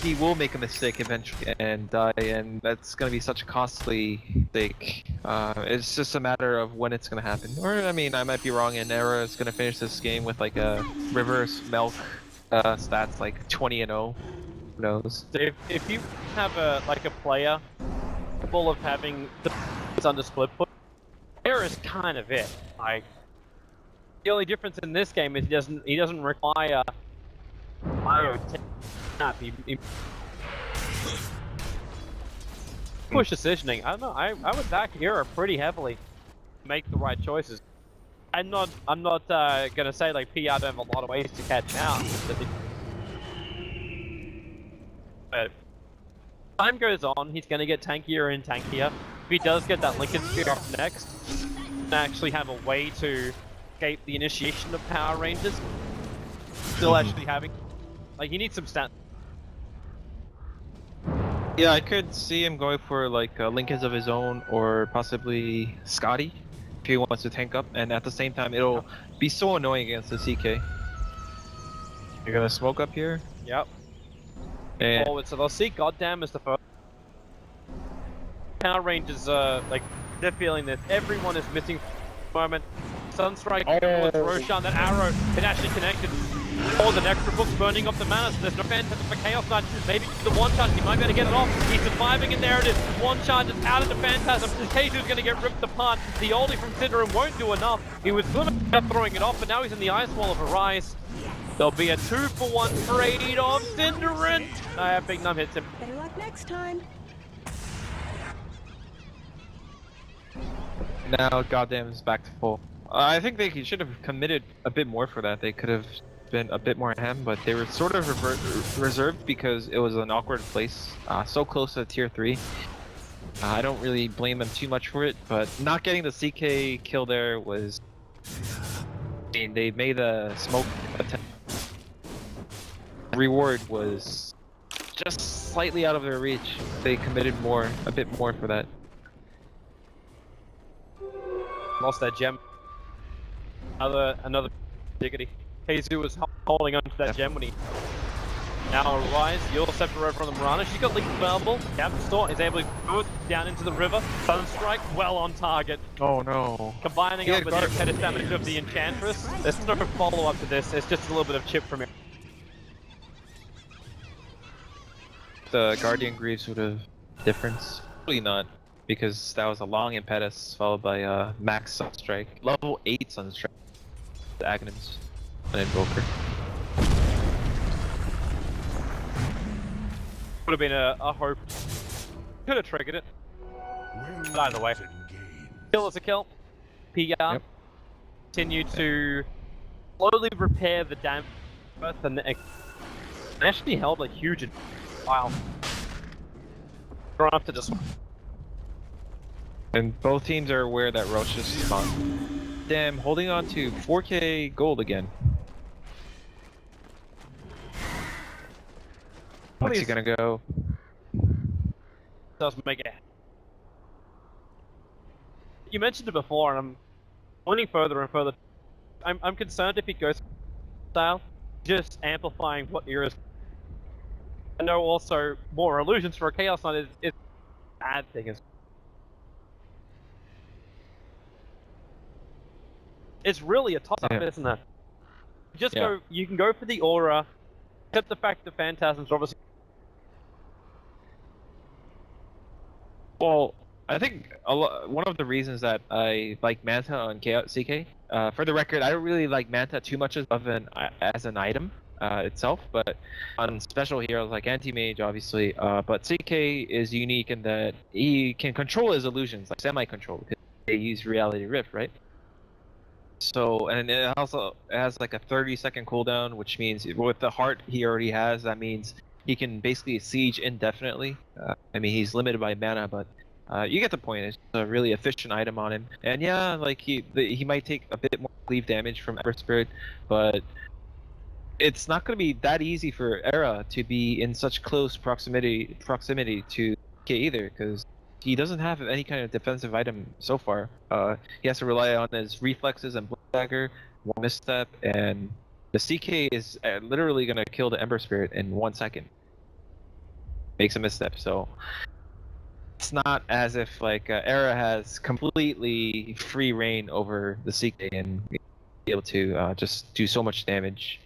he will make a mistake eventually and die, and that's gonna be such a costly mistake. It's just a matter of when it's gonna happen. Or I mean, I might be wrong, and Era is gonna finish this game with like a reverse milk stats like 20-0. Who knows? If you have a player full of having the under split foot, Era's kind of it. Like, the only difference in this game is he doesn't require push decisioning. I don't know. I would back Era pretty heavily. Make the right choices. I'm not gonna say like PR don't have a lot of ways to catch out. But time goes on, he's gonna get tankier and tankier. If he does get that Lincoln Spear off next, and actually have a way to escape the initiation of Power Rangers, still actually having, like, he needs some stats. Yeah, I could see him going for like Lincolns of his own or possibly Scotty if he wants to tank up, and at the same time it'll be so annoying against the CK. You're gonna smoke up here, Yep. and Forward, so they'll see Goddamn as the first. Power Rangers, like, they're feeling this. Everyone is missing at the moment. Sunstrike towards Roshan, that arrow, it actually connected. All the extra books burning up the mana, so there's no Phantasm for Chaos Knight. Maybe the one charge, he might be able to get it off. He's surviving, and there it is. One charge is out of the Phantasm. K2's going to get ripped apart. The oldie from Syndrome won't do enough. He was going to end up throwing it off, but now he's in the Ice Wall of Arise. There'll be a 2-for-1 trade of Cinderant. Big Num hits him. Better luck next time. now Goddamn is back to full. I think they should have committed a bit more for that. They could have been a bit more ham, but they were sort of reserved because it was an awkward place, so close to tier 3. I don't really blame them too much for it, but not getting the CK kill there was... I mean, they made a smoke attempt. Reward was just slightly out of their reach. They committed a bit more for that. Lost that gem. Another Diggity. Keizu was holding on to that gem when he now Arise. You'll Scepter over on the Mirana. She's got Leap Available. Capstor is able to go down into the river. Sunstrike well on target. Oh no. Combining up with the Impetus damage of the Enchantress. There's no follow-up to this. It's just a little bit of chip from him. The Guardian Greaves would have difference. Probably not, because that was a long Impetus followed by max Sunstrike. Level 8 Sunstrike. The Aghanims. An Invoker. Would have been a hope. Could have triggered it. But either way. Kill is a kill. PR. Yep. Continue to slowly repair the damage. And actually held a huge pile. After just. And both teams are aware that Roche is spawned. Damn, holding on to 4k gold again. What's he gonna go? Does make it. You mentioned it before, and I'm pointing further and further. I'm concerned if he goes style, just amplifying what eras. I know also more illusions for a Chaos Knight is a bad thing. It's really a toss-up, isn't it? Just go. You can go for the aura, except the fact that Phantasms are obviously. Well, I think one of the reasons that I like Manta on CK, for the record, I don't really like Manta too much as an item itself, but on special heroes like Anti-Mage, obviously, but CK is unique in that he can control his illusions, like semi-control, because they use Reality Rift, right? So, and it also has like a 30-second cooldown, which means with the heart he already has, that means he can basically siege indefinitely. I mean, he's limited by mana, but you get the point. It's a really efficient item on him. And yeah, like he might take a bit more cleave damage from Ember Spirit, but it's not going to be that easy for Era to be in such close proximity to K either, because he doesn't have any kind of defensive item so far. He has to rely on his reflexes and Blink Dagger, one misstep, and the CK is literally going to kill the Ember Spirit in 1 second. Makes a misstep, so it's not as if like Era has completely free reign over the CK and be able to just do so much damage.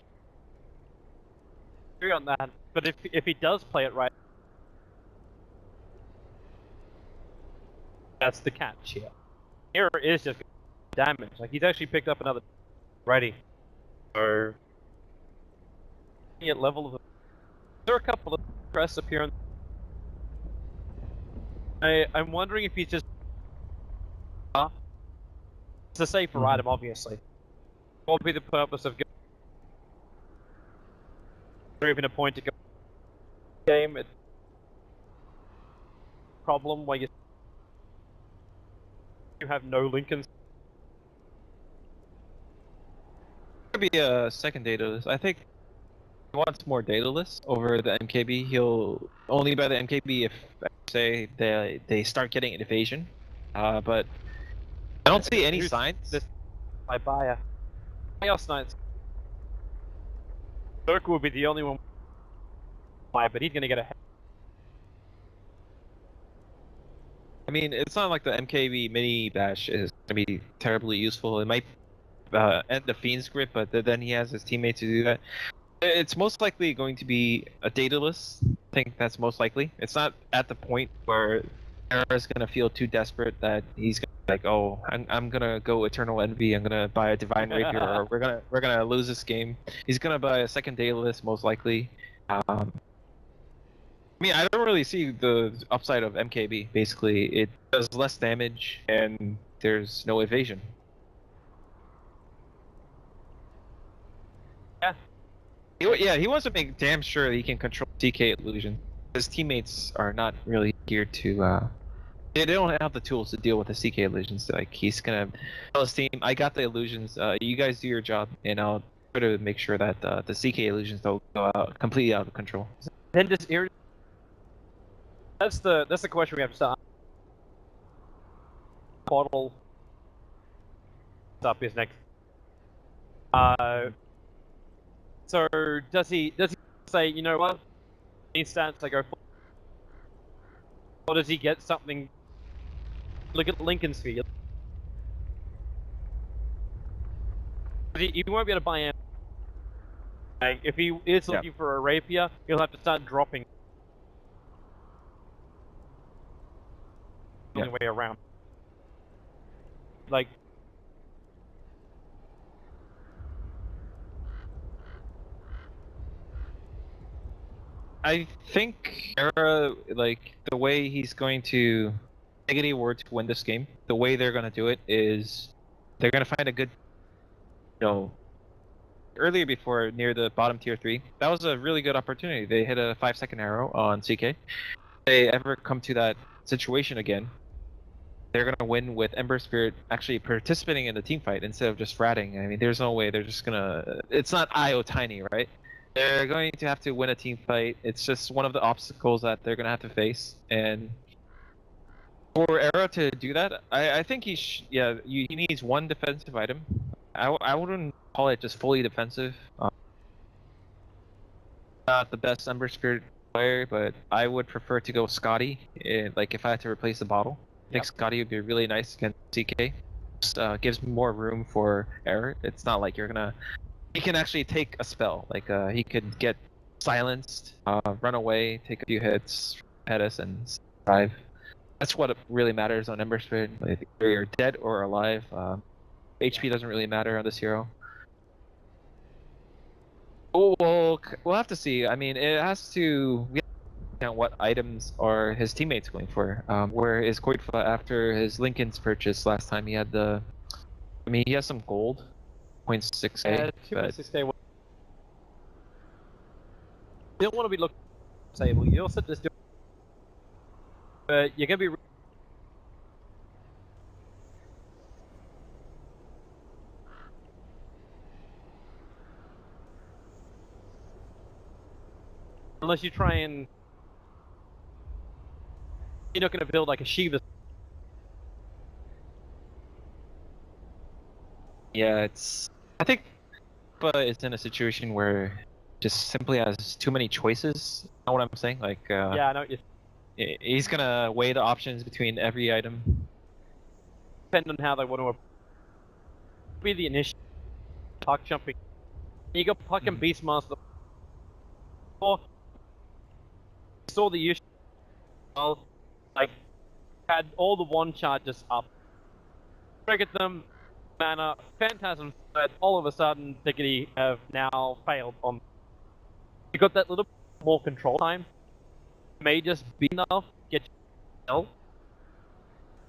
Agree on that, but if he does play it right, that's the catch here. Era is just damage. Like he's actually picked up another ready. So at level of there are a couple of crests appearing. I'm wondering if he's just it's a safer item, obviously. What would be the purpose of or even a point to go game? It's a problem where you have no Lincolns. Could be a second data. I think he wants more dataless over the MKB. He'll only buy the MKB if, say, they start getting evasion. But I don't see any signs. This I buy a Chaos Knights. Circle will be the only one buy, but he's gonna get a. I mean, it's not like the MKB mini bash is gonna be terribly useful. It might end the Fiend's grip, but then he has his teammates to do that. It's most likely going to be a dataless. I think that's most likely. It's not at the point where Era's gonna feel too desperate that he's gonna be like, oh, I'm gonna go Eternal Envy. I'm gonna buy a Divine Rapier, or we're gonna lose this game. He's gonna buy a second dataless most likely. I mean, I don't really see the upside of MKB. Basically, it does less damage and there's no evasion. Yeah, he wants to make damn sure that he can control CK illusion. His teammates are not really geared to. They don't have the tools to deal with the CK illusions. Like, he's gonna tell his team, "I got the illusions. You guys do your job, and I'll try to make sure that the CK illusions don't go out completely out of control." Then just that's the question we have to start. Bottle up is next. So does he say, you know what, these stats I go for, or does he get something? Look at Lincoln's field. He won't be able to buy him. Like, if he is looking for a rapier, he'll have to start dropping. The only way around. Like. I think Era, like, the way he's going to Diggity were to win this game, the way they're gonna do it is they're gonna find a good, earlier before near the bottom tier 3, that was a really good opportunity. They hit a 5-second arrow on CK. If they ever come to that situation again, they're gonna win with Ember Spirit actually participating in the team fight instead of just ratting. I mean, there's no way they're just gonna. It's not IO Tiny, right? They're going to have to win a team fight. It's just one of the obstacles that they're going to have to face. And for Era to do that, I think he needs one defensive item. I wouldn't call it just fully defensive. Not the best Ember Spirit player, but I would prefer to go Scotty. Like, if I had to replace the bottle, I think Scotty would be really nice against CK. Just, gives more room for Era. It's not like you're going to... He can actually take a spell, like he could get silenced, run away, take a few hits, Pettis, and survive. That's what really matters on Ember Spirit. Like, whether you're dead or alive, HP doesn't really matter on this hero. Oh, well, we'll have to see. I mean, it has to... We have to count what items are his teammates going for. Where is Qualifier after his Lincoln's purchase last time? He had the... I mean, he has some gold. 0.6k. 2.6k. You don't want to be looking stable. You also just do. But you're gonna be. Unless you try and. You're not gonna build like a Shiva. Yeah, it's. I think it's in a situation where just simply has too many choices. You know what I'm saying? Like, yeah, I know. He's gonna weigh the options between every item. Depending on how they want to be the initial puck jumping. You got puck and Beastmaster. Or saw the issue. Well, like, had all the one charges up. Triggered them. Mana, Phantasm, but all of a sudden, Diggity have now failed on. You got that little more control time. May just be enough to get you.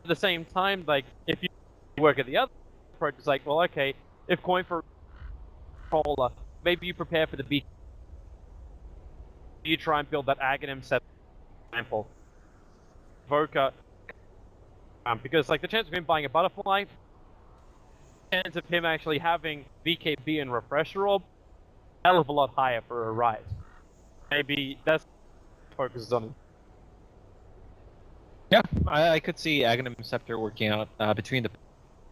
At the same time, like, if you work at the other approach, it's like, well, okay, if coin for controller, maybe you prepare for the beat. You try and build that Aghanim set, for example. Voka, because, like, the chance of him buying a butterfly. Chance of him actually having VKB and Refresher Orb hell of a lot higher for a Rise. Maybe that's what focuses on. Yeah, I could see Aghanim Scepter working out between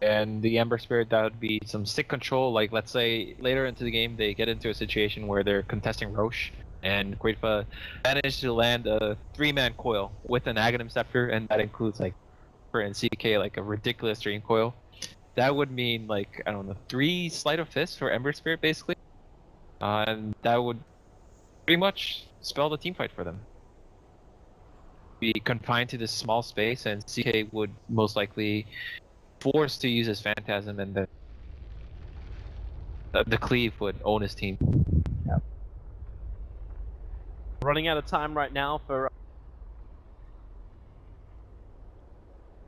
the Ember Spirit. That would be some stick control. Like, let's say later into the game they get into a situation where they're contesting Roche, and Quaidfa managed to land a 3-man coil with an Aghanim Scepter, and that includes like for and CK like a ridiculous Dream Coil. That would mean like, I don't know, 3 Sleight of Fist for Ember Spirit basically, and that would pretty much spell the team fight for them. Be confined to this small space, and CK would most likely forced to use his Phantasm, and then the Cleave would own his team. Yep. Running out of time right now for.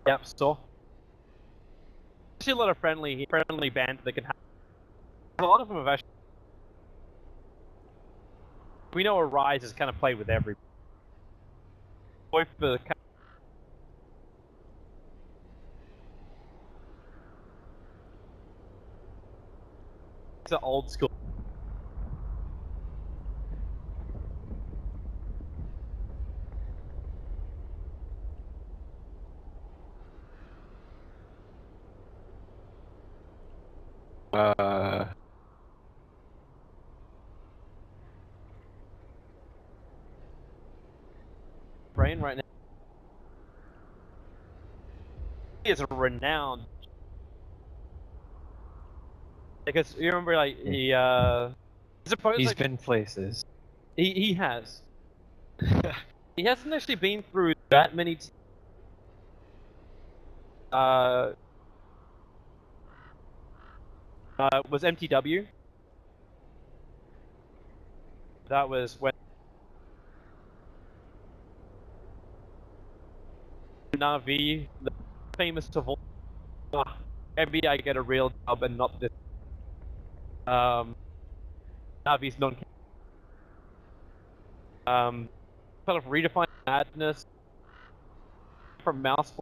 Yep, so. Actually, a lot of friendly bands that can have. A lot of them have actually. We know a Rise is kind of played with every. Both for the. It's an old school. Brain right now. He is a renowned. Because you remember, like he He's been places. He has. He hasn't actually been through that many. Was MTW. That was when Navi, the famous of all. Maybe I get a real job and not this. Navi's non. Kind of redefine madness from Mouse.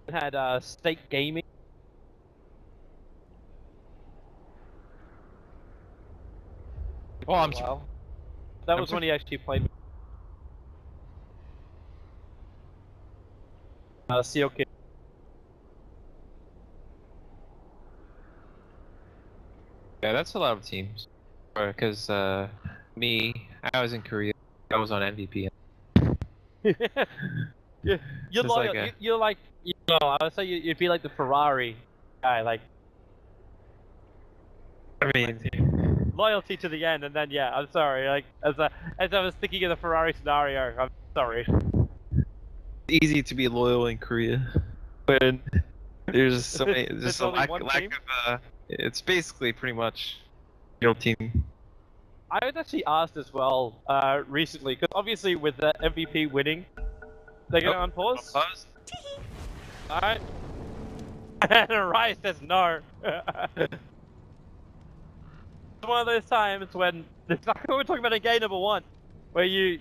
It had State Gaming. Oh, I'm. Wow. That was when he actually played. Seal Kid. Yeah, that's a lot of teams. Because me, I was in Korea. I was on MVP. You're loyal. Like you're like, you know, I would say you'd be like the Ferrari guy, like. I mean, Loyalty to the end, and then yeah, I'm sorry. Like as I was thinking of the Ferrari scenario, I'm sorry. it's easy to be loyal in Korea, but there's so many. There's There's a only lack one of. team? It's basically pretty much your team. I was actually asked as well recently, because obviously with the MVP winning, they're gonna unpause. Unpause? Alright. And Rise says no. It's one of those times when it's like we're talking about in game number 1, where you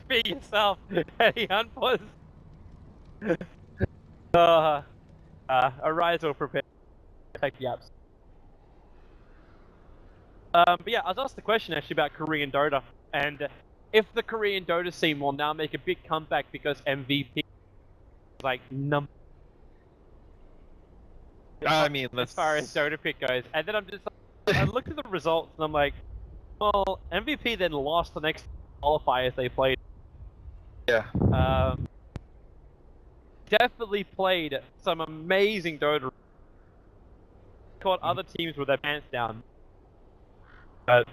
be yourself and he unpause. Arise will prepare. Take the apps. But yeah, I was asked the question actually about Korean Dota, and if the Korean Dota scene will now make a big comeback because MVP is like number. I mean, as far as Dota pick goes, and then I'm just like, I looked at the results and I'm like, well, MVP then lost the next qualifiers they played. Yeah. Definitely played some amazing Dota. Caught other teams with their pants down. But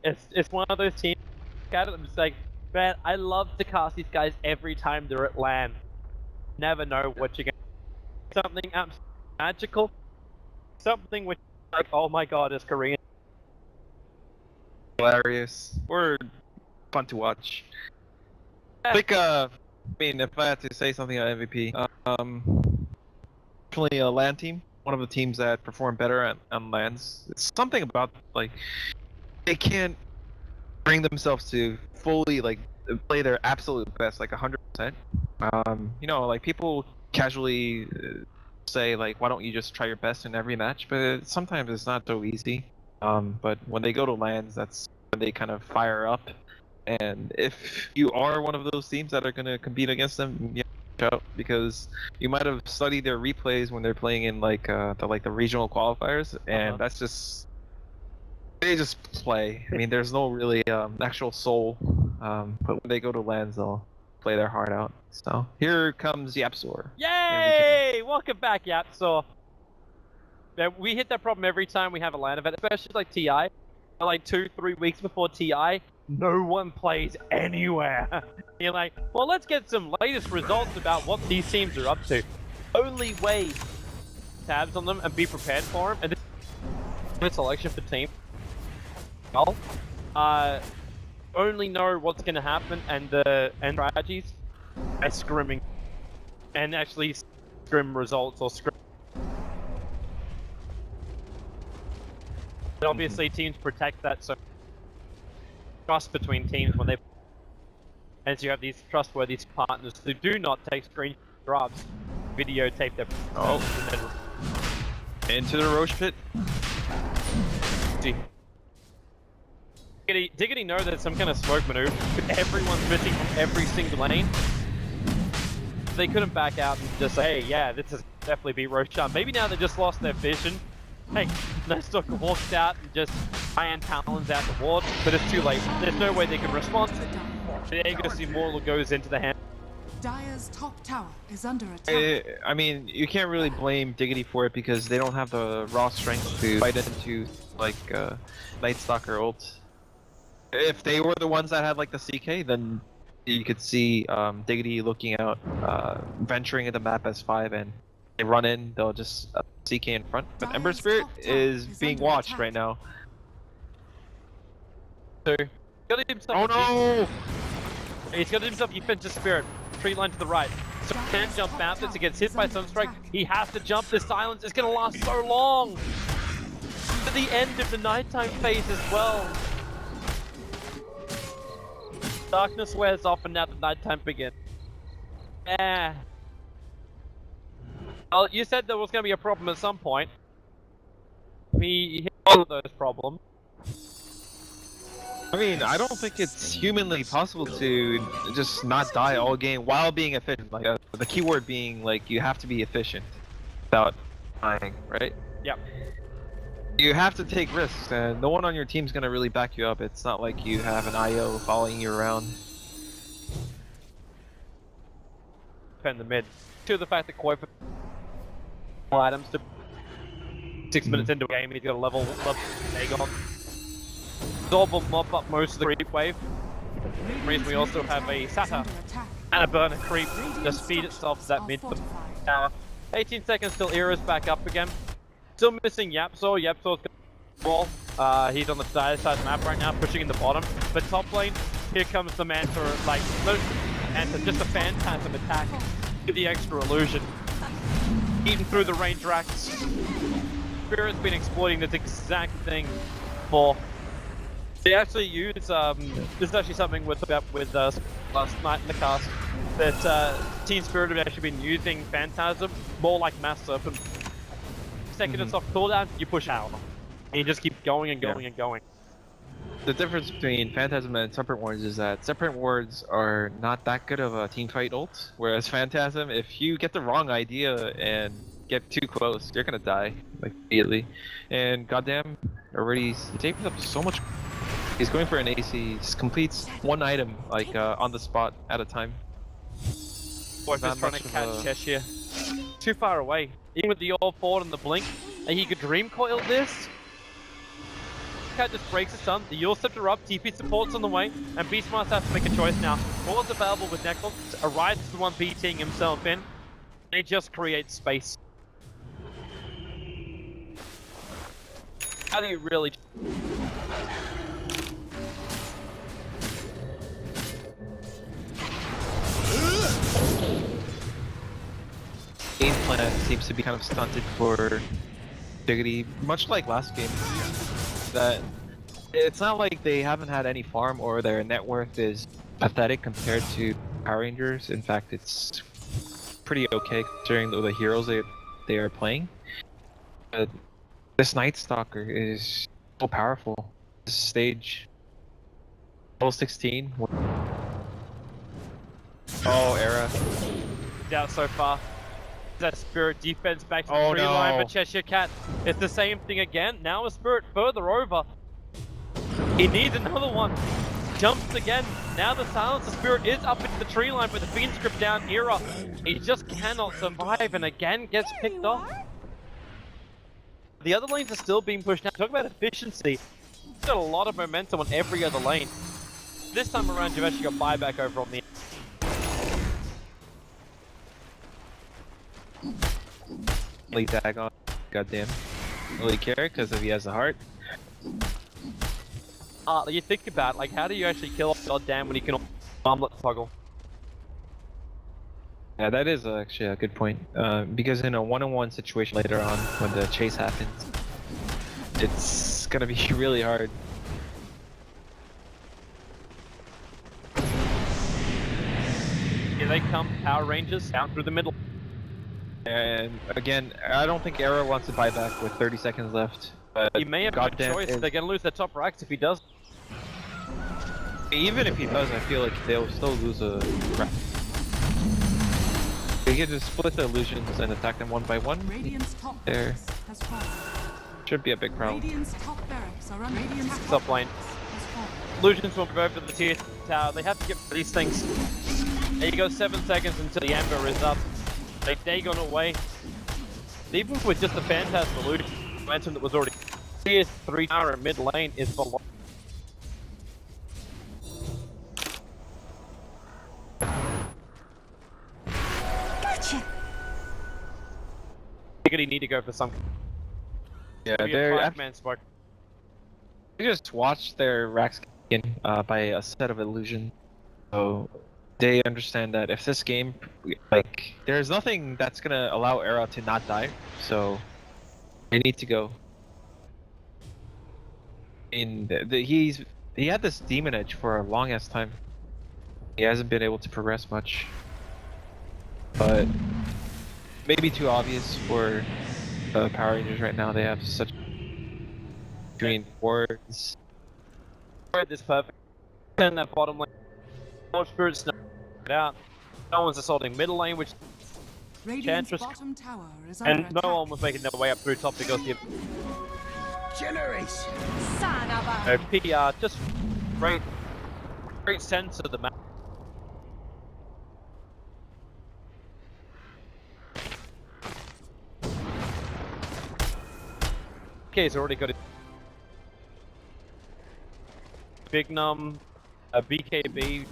it's one of those teams. Look at it, I'm just like, man, I love to cast these guys every time they're at LAN. Never know what you're gonna. Something absolutely magical. Something which, like, oh my god, is Korean. Hilarious. Or fun to watch. I think, I mean, if I had to say something on MVP, definitely a LAN team. One of the teams that perform better on LANs. It's something about, like, they can't bring themselves to fully, like, play their absolute best, like 100%. You know, like people casually say like, why don't you just try your best in every match? But sometimes it's not so easy. But when they go to lands, that's when they kind of fire up. And if you are one of those teams that are going to compete against them, yeah, watch out, because you might have studied their replays when they're playing in like the regional qualifiers, and that's just they just play. I mean, there's no really actual soul. But when they go to lands, they'll play their heart out. So here comes Yapsor. Yay! Welcome back, Yapsor. Yeah, we hit that problem every time we have a LAN event, especially like TI. Like 2-3 weeks before TI, no one plays anywhere. You're like, well, let's get some latest results about what these teams are up to. Only way tabs on them and be prepared for them, and then selection for team. Well, only know what's going to happen and the strategies by scrimming, and actually scrim results or scrim. And obviously, teams protect that, so trust between teams when they. And so you have these trustworthy partners who do not take screen grabs, videotape their. Oh, into the Roche pit. Diggity know that some kind of smoke maneuver. Everyone's missing from every single lane. They couldn't back out and just say, hey, yeah, this is definitely beat Roshan. Maybe now they just lost their vision. Hey, Nostock walked out and just iron talons out the ward, but it's too late. There's no way they can respond. The Aegis Immortal goes into the hand. Dire's top tower is under attack. I mean, you can't really blame Diggity for it because they don't have the raw strength to fight into like Night Stalker ult. If they were the ones that had like the CK, then you could see Diggity looking out, venturing at the map as 5, and they run in, they'll just CK in front. But Ember Spirit is being watched right now. So, oh no! He's got himself defensive spirit. Tree line to the right. So he can jump out this. He gets hit by Sunstrike. He has to jump. This silence is going to last so long. To the end of the nighttime phase as well. Darkness wears off and now the nighttime begins. Yeah. Well, you said there was going to be a problem at some point. We hit all of those problems. I mean, I don't think it's humanly possible to just not die all game while being efficient. Like the keyword being like you have to be efficient without dying, right? Yep. You have to take risks, and no one on your team's gonna really back you up. It's not like you have an IO following you around. In the mid, to the fact that Qualifier items to 6 minutes into a game, he's got a level Aegon. Zorb will mop up most of the creep wave. Reason we also have a Sata and a burner creep to speed itself to that mid tower. 18 seconds till Era's back up again. Still missing Yapsor. Yapsor's got wall. He's on the side of the map right now, pushing in the bottom. But top lane, here comes the Manta, like, no Manta, just a Phantasm attack with the extra illusion. Eating through the range racks. Spirit's been exploiting this exact thing for. They actually use, this is actually something with last night in the cast, that Team Spirit have actually been using Phantasm more like Mass Serpent. Second it's off cooldown, you push out. And you just keep going and going and going. The difference between Phantasm and Separate Wards is that Separate Wards are not that good of a teamfight ult, whereas Phantasm, if you get the wrong idea and get too close, you're gonna die, like, immediately. And goddamn, already saving up so much. He's going for an AC, just completes one item, like, on the spot at a time. Boy, just trying to catch Cheshire. Too far away. Even with the all forward and the blink, and he could dream coil this. Cat just breaks the stun, the Yule Scepter up, TP support's on the way, and Beastmaster has to make a choice now. Ward's available with Necklace, Arise is the one beating himself in, and he just creates space. How do you really... Game plan seems to be kind of stunted for Diggity, much like last game. That it's not like they haven't had any farm or their net worth is pathetic compared to Power Rangers. In fact, it's pretty okay considering the heroes they are playing. But this Night Stalker is so powerful. This stage, level 16. Oh, Era. Down so far. That Spirit defense back to the Oh, tree line no. for Cheshire Cat. It's the same thing again. Now a Spirit further over. He needs another one. Jumps again. Now the Silencer Spirit is up into the tree line with the Fiend Script down. Era. He just cannot survive and again gets picked off. The other lanes are still being pushed out. Talk about efficiency. Got a lot of momentum on every other lane. This time around, you've actually got buyback over on the Lead tag on. Goddamn. Really care because if he has the heart. you think about, like, how do you actually kill off goddamn when you can armlet toggle? Yeah, that is actually a good point. Because in a one-on-one situation later on, when the chase happens, it's gonna be really hard. Here they come, Power Rangers down through the middle. And again, I don't think Era wants to buy back with 30 seconds left. But He may have no goddamn choice. is- They're gonna lose their top racks if he does. Even if he does, I feel like they'll still lose a rack. They get to split the illusions and attack them one by one. Radiant's top There. barracks has fallen. Should be a big problem. Radiant's top barracks are under Radiant's Top lane. has fallen. Illusions will move over to the tier tower. They have to get these things. There you go, 7 seconds until the Ember is up. They've gone away. Even with just the Phantasm illusion momentum that was already tier 3 tower in mid lane is below. Gotcha. Diggity need to go for some. Yeah, Maybe a they're 5-man smoke. they just watch their racks in by a set of illusions. So they understand that if this game, like, there's nothing that's gonna allow Era to not die. So they need to go. In he had this demon edge for a long ass time. He hasn't been able to progress much, but maybe too obvious for Power Rangers right now. They have such between wards. This perfect. Turn that bottom lane. More spirits snuck it out. No one's assaulting middle lane, which Radiant's Chantress- bottom tower is under and attack. no one was making their way up through top because the Generation. PR just great sense of the map. Okay, he's already got it. Big Num, BKB,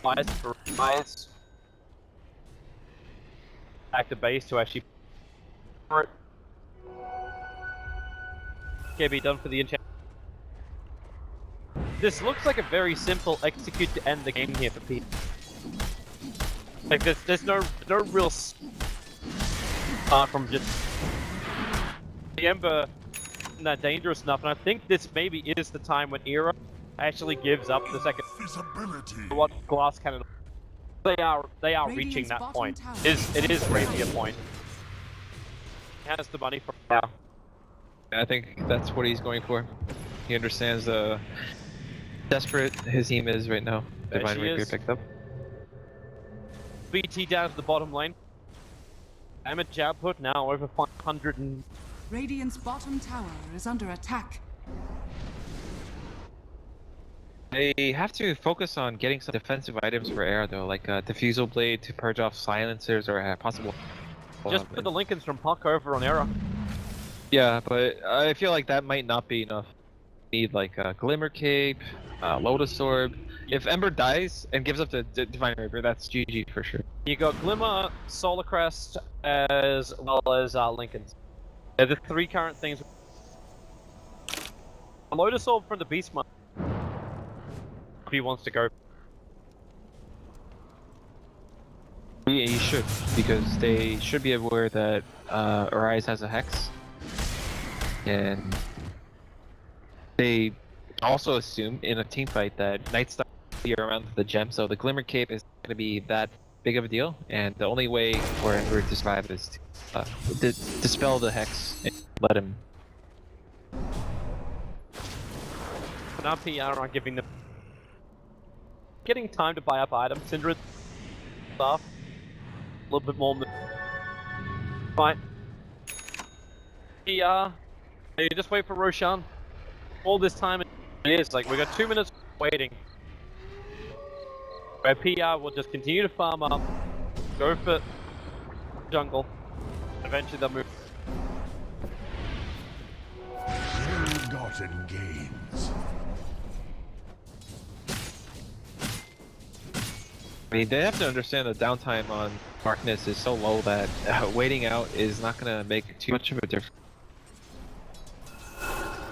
bias. Back to base to actually. BKB done for the enchant. This looks like a very simple execute to end the game here for Pete. Like there's no real apart from just the Ember isn't that dangerous enough, and I think this maybe is the time when Era actually gives up the second. Visibility. What glass cannon? They are reaching Radiant's that bottom point. tower It is really a point. He has the money for now. I think that's what he's going for. He understands desperate his team is right now. There Divine she Rapier is. picked up. BT down to the bottom lane. Damage output now over 500 and Radiant's bottom tower is under attack. They have to focus on getting some defensive items for Era though, like a diffusal blade to purge off silencers or a possible. just put the Lincolns from Puck over on Era. Yeah, but I feel like that might not be enough. Need like a Glimmer Cape, Lotus Orb. If Ember dies and gives up the Divine Rapier, that's GG for sure. You got Glimmer, Solar Crest, as well as Lincolns. They're the three current things. A Lotus Orb from the Beastmaster. If he wants to go. He should, because they should be aware that Arise has a Hex. And they also assume in a team fight that Night Stalker clear around the gem, so the Glimmer Cape is going to be that big of a deal, and the only way for Ember to survive is to dispel the Hex and let him. Now PR are giving them getting time to buy up items. Syndra stuff. A little bit more. Right. PR. You just wait for Roshan. All this time it is like we got 2 minutes waiting. Where PR will just continue to farm up, go for jungle. Eventually they'll move. Ill-gotten gains. I mean, they have to understand the downtime on Darkness is so low that waiting out is not going to make too much of a difference.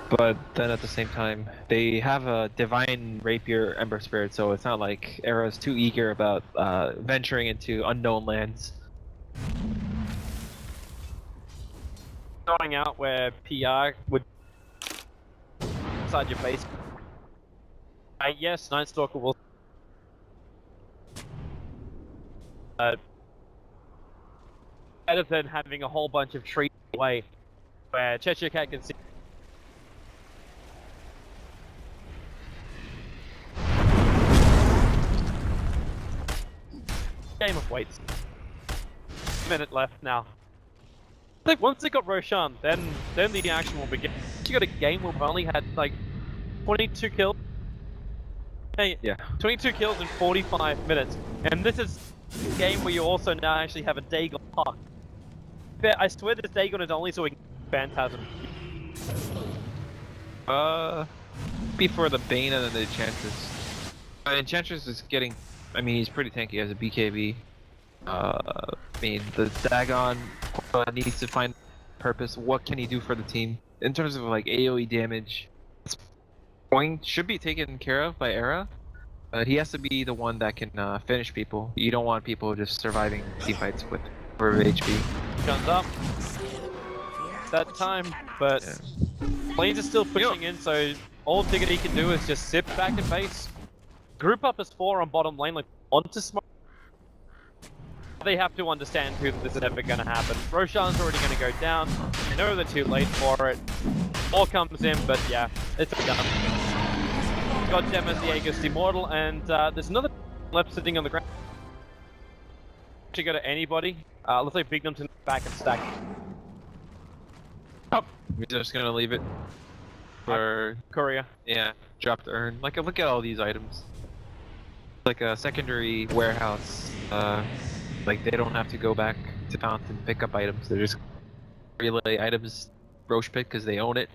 But then at the same time, they have a Divine Rapier Ember Spirit, so it's not like Era's too eager about venturing into unknown lands. Going out where PR would inside your base. Yes, Night Stalker will. Better than having a whole bunch of trees away, where Cheshire Cat can see. Game of weights. Minute left now. I think once they got Roshan, then the action will begin. You got a game where we only had like 22 kills. Hey, Yeah. 22 kills in 45 minutes, and this is a game where you also now actually have a Dagon Park. I swear this Dagon is only so we can Phantasm. Before the Bane and then the Enchantress. Enchantress is getting. I mean, he's pretty tanky as a BKB. I mean, the Dagon needs to find purpose. What can he do for the team in terms of like AOE damage? Should be taken care of by Era. He has to be the one that can finish people. You don't want people just surviving team fights with over HP. Guns up. That time, but Lanes are still pushing in, so all Diggity can do is just sit back and base. Group up as 4 on bottom lane, like onto smoke. They have to understand who this is ever going to happen. Roshan's already going to go down. They know they're too late for it. All comes in, but yeah, it's done. Got Gem as the Aegis Immortal, and there's another left sitting on the ground. Actually go to anybody. Let's say Bignum to back and stack. Oh, we're just gonna leave it for Courier. yeah, drop the urn. Like look at all these items. Like a secondary warehouse. Like they don't have to go back to Fountain and pick up items. They're just relay items Roche Pit because they own it.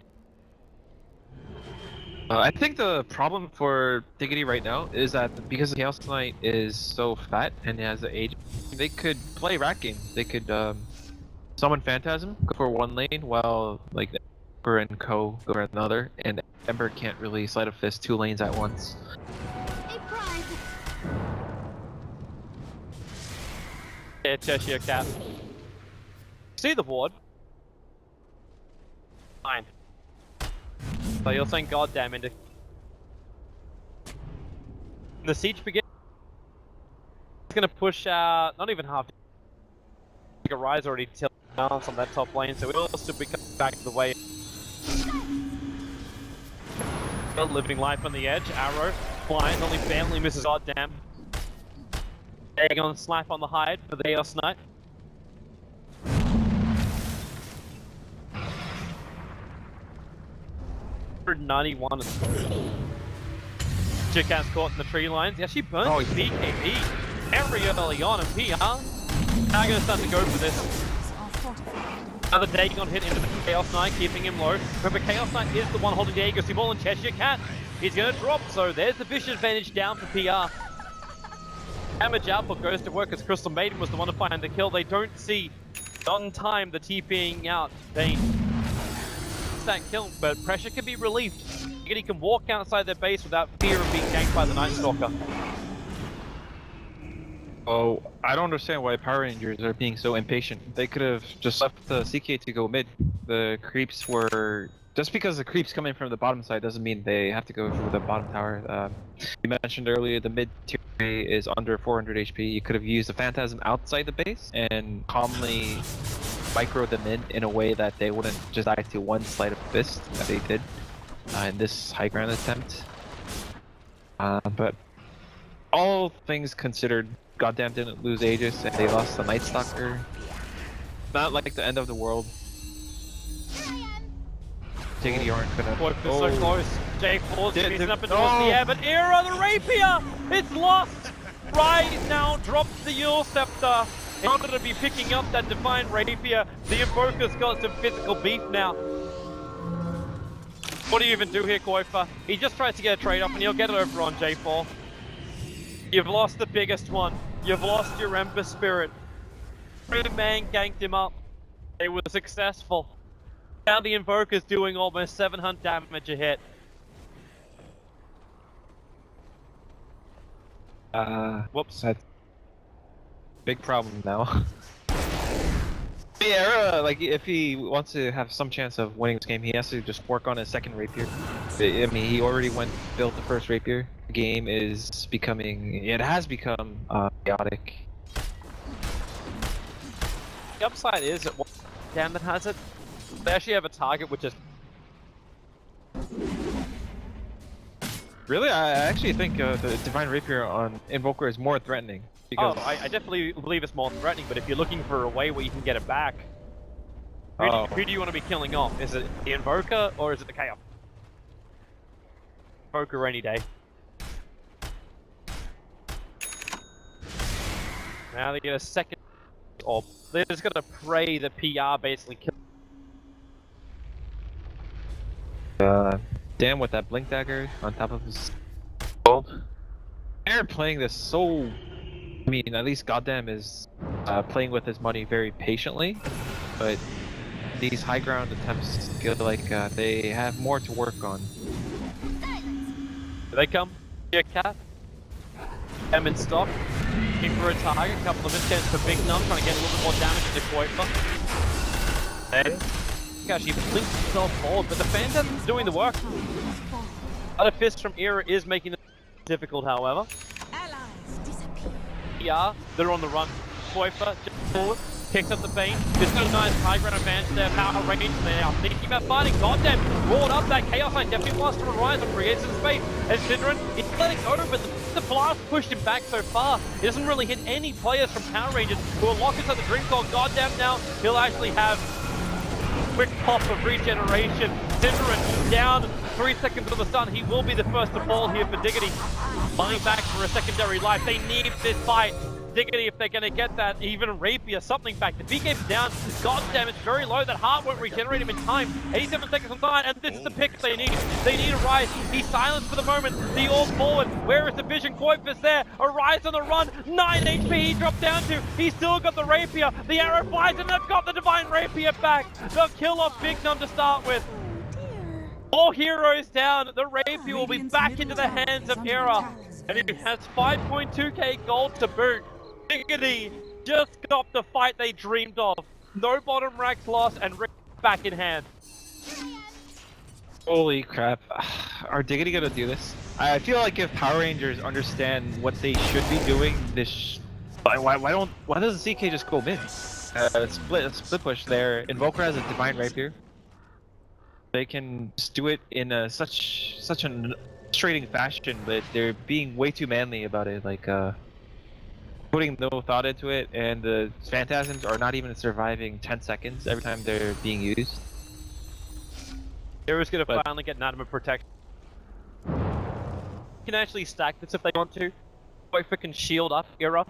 I think the problem for Diggity right now is that because the Chaos Knight is so fat and has the age, they could play rat game. They could summon Phantasm, go for one lane, while like Ember and Co go for another, and Ember can't really Sleight of Fist 2 lanes at once. Yeah, Cheshire Cat. See the ward? Fine. So you're saying goddamn into the siege begins. It's gonna push out not even half. A Rise already tilted balance on that top lane, so we'll still be coming back to the way. Living life on the edge. Arrow flies, only barely misses. Goddamn. Dagon slap on the hide for the Chaos Knight. $191. Chickat's caught in the tree lines. Yeah, she burns his BKB very early on, and PR now gonna start to go for this. Another Dagon hit into the Chaos Knight, keeping him low. Remember, Chaos Knight is the one holding the Aegis Ball, and Cheshire Cat is gonna drop, so there's the vision advantage down for PR. Damage output goes to work as Crystal Maiden was the one to find the kill. They don't see, not in time, the TPing out. They that kill, but pressure can be relieved. He can walk outside their base without fear of being ganked by the Night Stalker. Oh, I don't understand why Power Rangers are being so impatient. They could have just left the CK to go mid. The creeps were... Just because the creeps coming from the bottom side doesn't mean they have to go through the bottom tower. You mentioned earlier the mid tier is under 400 HP. You could have used the Phantasm outside the base and calmly micro them in a way that they wouldn't just die to one sleight of fist that they did in this high ground attempt. But all things considered, Goddamn didn't lose Aegis and they lost the Night Stalker. Not like the end of the world. Diggity aren't gonna... Boy, it's so close. J4's chasing up and towards the air, but Era, the Rapier! It's lost! Rise now drops the Yule Scepter. In order to be picking up that Divine Rapier, the Invoker's got some physical beef now. What do you even do here, Qualifier? He just tries to get a trade off and he'll get it over on J4. You've lost the biggest one. You've lost your Ember Spirit. 3-man ganked him up. They were successful. Now the Invoker's doing almost 700 damage a hit. Whoops. That's big problem now. Yeah, like if he wants to have some chance of winning this game, he has to just work on his second rapier. I mean, he already built the first rapier. The game is becoming, it has become chaotic. The upside is that one damn that has it, they actually have a target which is... Really? I actually think the Divine Rapier on Invoker is more threatening. Because... Oh, I definitely believe it's more threatening, but if you're looking for a way where you can get it back, who do you want to be killing off? Is it the Invoker or is it the Chaos? Invoker any day. Now they get a second orb. They're just gonna pray that PR basically kills. Damn with that Blink Dagger on top of his gold. They're playing this so... I mean, at least Goddamn is playing with his money very patiently, but these high ground attempts feel like they have more to work on. Here they come. Here, Cat. M in stock. Looking for a target. A couple of miscats for Big Num, trying to get a little bit more damage into Qualifier. Then, actually blinks himself forward, but the Phantasm's doing the work. Other fist from Era is making it difficult, however. Yeah, they're on the run. Qualifier just forward, picks up the Bane. There's still a nice high ground advantage there. Power range, they're now thinking about fighting. Goddamn, roared up that Chaos Knight. Definitely wants to rise and create some space. And Sidran, he's letting go, but the blast pushed him back so far. He doesn't really hit any players from Power Rangers who are locked inside the Dream Core. Goddamn, now he'll actually have quick pop of regeneration. Sidran down 3 seconds to the stun. He will be the first to fall here for Diggity. Flying back for a secondary life. They need this fight. Diggity, if they're going to get that, even Rapier, something back. The PK's down. Goddamn, it's very low. That heart won't regenerate him in time. 87 seconds on time, and this is the pick they need. They need a rise. He's silenced for the moment. The orb forward. Where is the vision? Qualifier there. A rise on the run. 9 HP he dropped down to. He's still got the Rapier. The arrow flies, and they've got the Divine Rapier back. They'll kill off Big Num to start with. All heroes down. The Rapier will be back into the hands of Era. And he has 5.2k gold to boot. Diggity just got the fight they dreamed of. No bottom racks lost and Rick back in hand. Holy crap. Are Diggity gonna do this? I feel like if Power Rangers understand what they should be doing, this why doesn't CK just go mid? Split push there. Invoker has a Divine Rapier. They can just do it in such a frustrating fashion, but they're being way too manly about it, like putting no thought into it, and the Phantasms are not even surviving 10 seconds every time they're being used. Era's gonna finally get an adamant protection. You can actually stack this if they want to. Qualifier can shield up Era.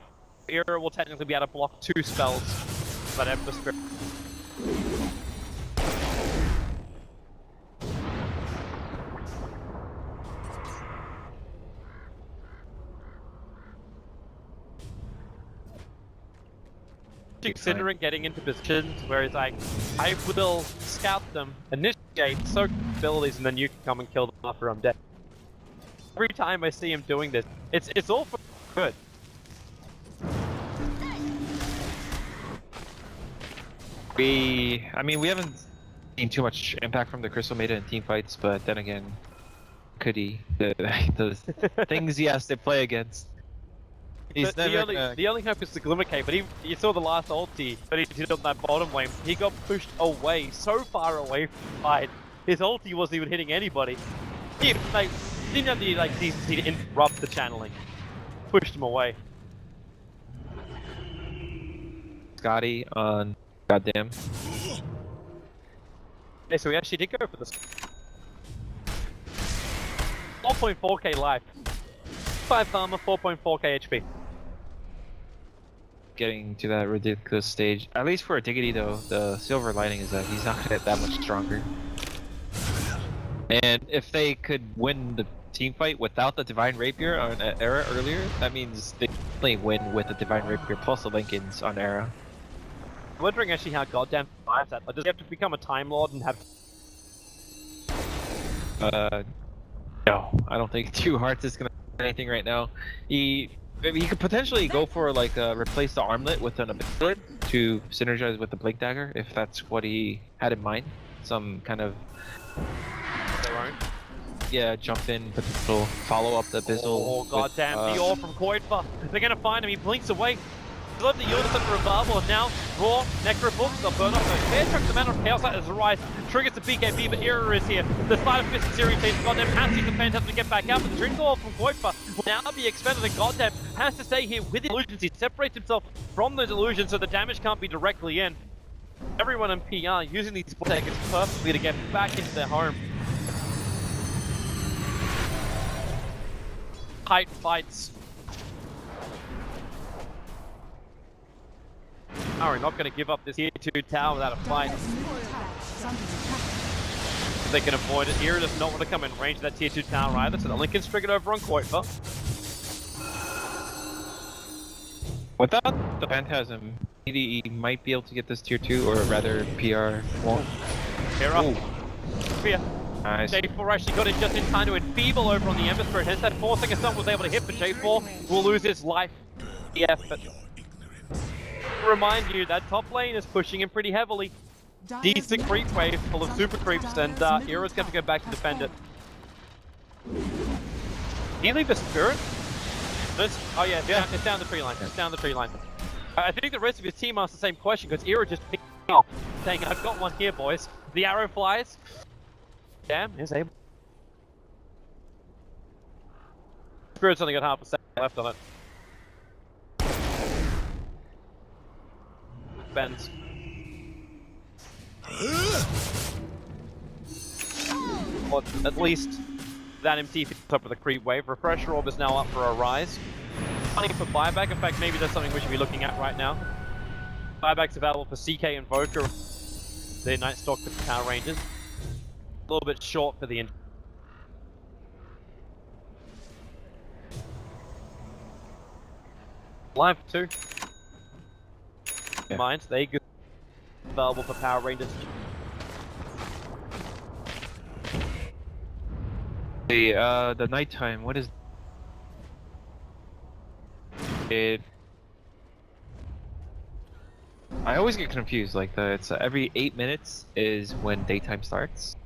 Era will technically be able to block 2 spells, but Ember Spirit. Considering getting into positions where it's like, I will scout them, initiate, soak abilities, and then you can come and kill them after I'm dead. Every time I see him doing this, it's all for good. I mean, we haven't seen too much impact from the Crystal Maiden in team fights, but then again, could he? The things he has to play against. He's The only hope is the Glimmer Cape, but you saw the last ulti that he did on that bottom lane. He got pushed away, so far away from the fight. His ulti wasn't even hitting anybody. He didn't have the decency to interrupt the channeling. Pushed him away. Scotty on goddamn. Yeah, so we actually did go for this. 4.4k life. 5 armor, 4.4k HP. Getting to that ridiculous stage. At least for a Diggity though, the silver lining is that he's not gonna get that much stronger. And if they could win the team fight without the Divine Rapier on Era earlier, that means they definitely win with the Divine Rapier plus the Lincolns on Era. I'm wondering actually how goddamn survives that. Like, does he have to become a Time Lord and have... No, I don't think Two Hearts is gonna do anything right now. He could potentially go for like replace the armlet with an ability to synergize with the Blink Dagger if that's what he had in mind. Some kind of jump in potential follow up the Bizzle. Oh goddamn, the ore from Qualifier. They're gonna find him, he blinks away. I love the Yoda for revival, and now Raw, Necrobook, they'll burn off those fair chunks of mana of Chaos Light as a rise, triggers the BKB, but Era is here. The side of Fist and Series takes goddamn has to use the Phantasm to get back out, but the Drink Oil from Qualifier will now be expended, and goddamn has to stay here with the illusions. He separates himself from those illusions so the damage can't be directly in. Everyone in PR using these takers perfectly to get back into their home. Tight fights. We're not going to give up this tier 2 tower without a fight. If they can avoid it, Era does not want to come in range of that tier 2 tower either, so the Lincoln's triggered over on Qualifier. Without the Phantasm, he might be able to get this tier 2, or rather PR won't. Era. Fear. Nice. J4 actually got it just in time to enfeeble over on the Ember Spirit. Hence that forcing a stun was able to hit, but J4 will lose his life. Yeah, but remind you that top lane is pushing him pretty heavily. Decent creep wave full of super creeps, and Era's going to go back to defend it. Did he leave the Spirit? Oh yeah, it's down the tree line. It's down the tree line. I think the rest of his team asked the same question because Era just picked up, saying, "I've got one here, boys." The arrow flies. Damn, is able. Spirit's only got half a second left on it. Bends. Well, at least that MT top of the creep wave. Refresher Orb is now up for a rise. Funny for buyback. In fact, maybe that's something we should be looking at right now. Buyback's available for CK and Voker. Their Night Stalk for the Power Rangers. A little bit short for the end. Live 2. Yeah. Mind, they go available for Power Rangers. The nighttime, what is it? I always get confused, like it's every 8 minutes is when daytime starts.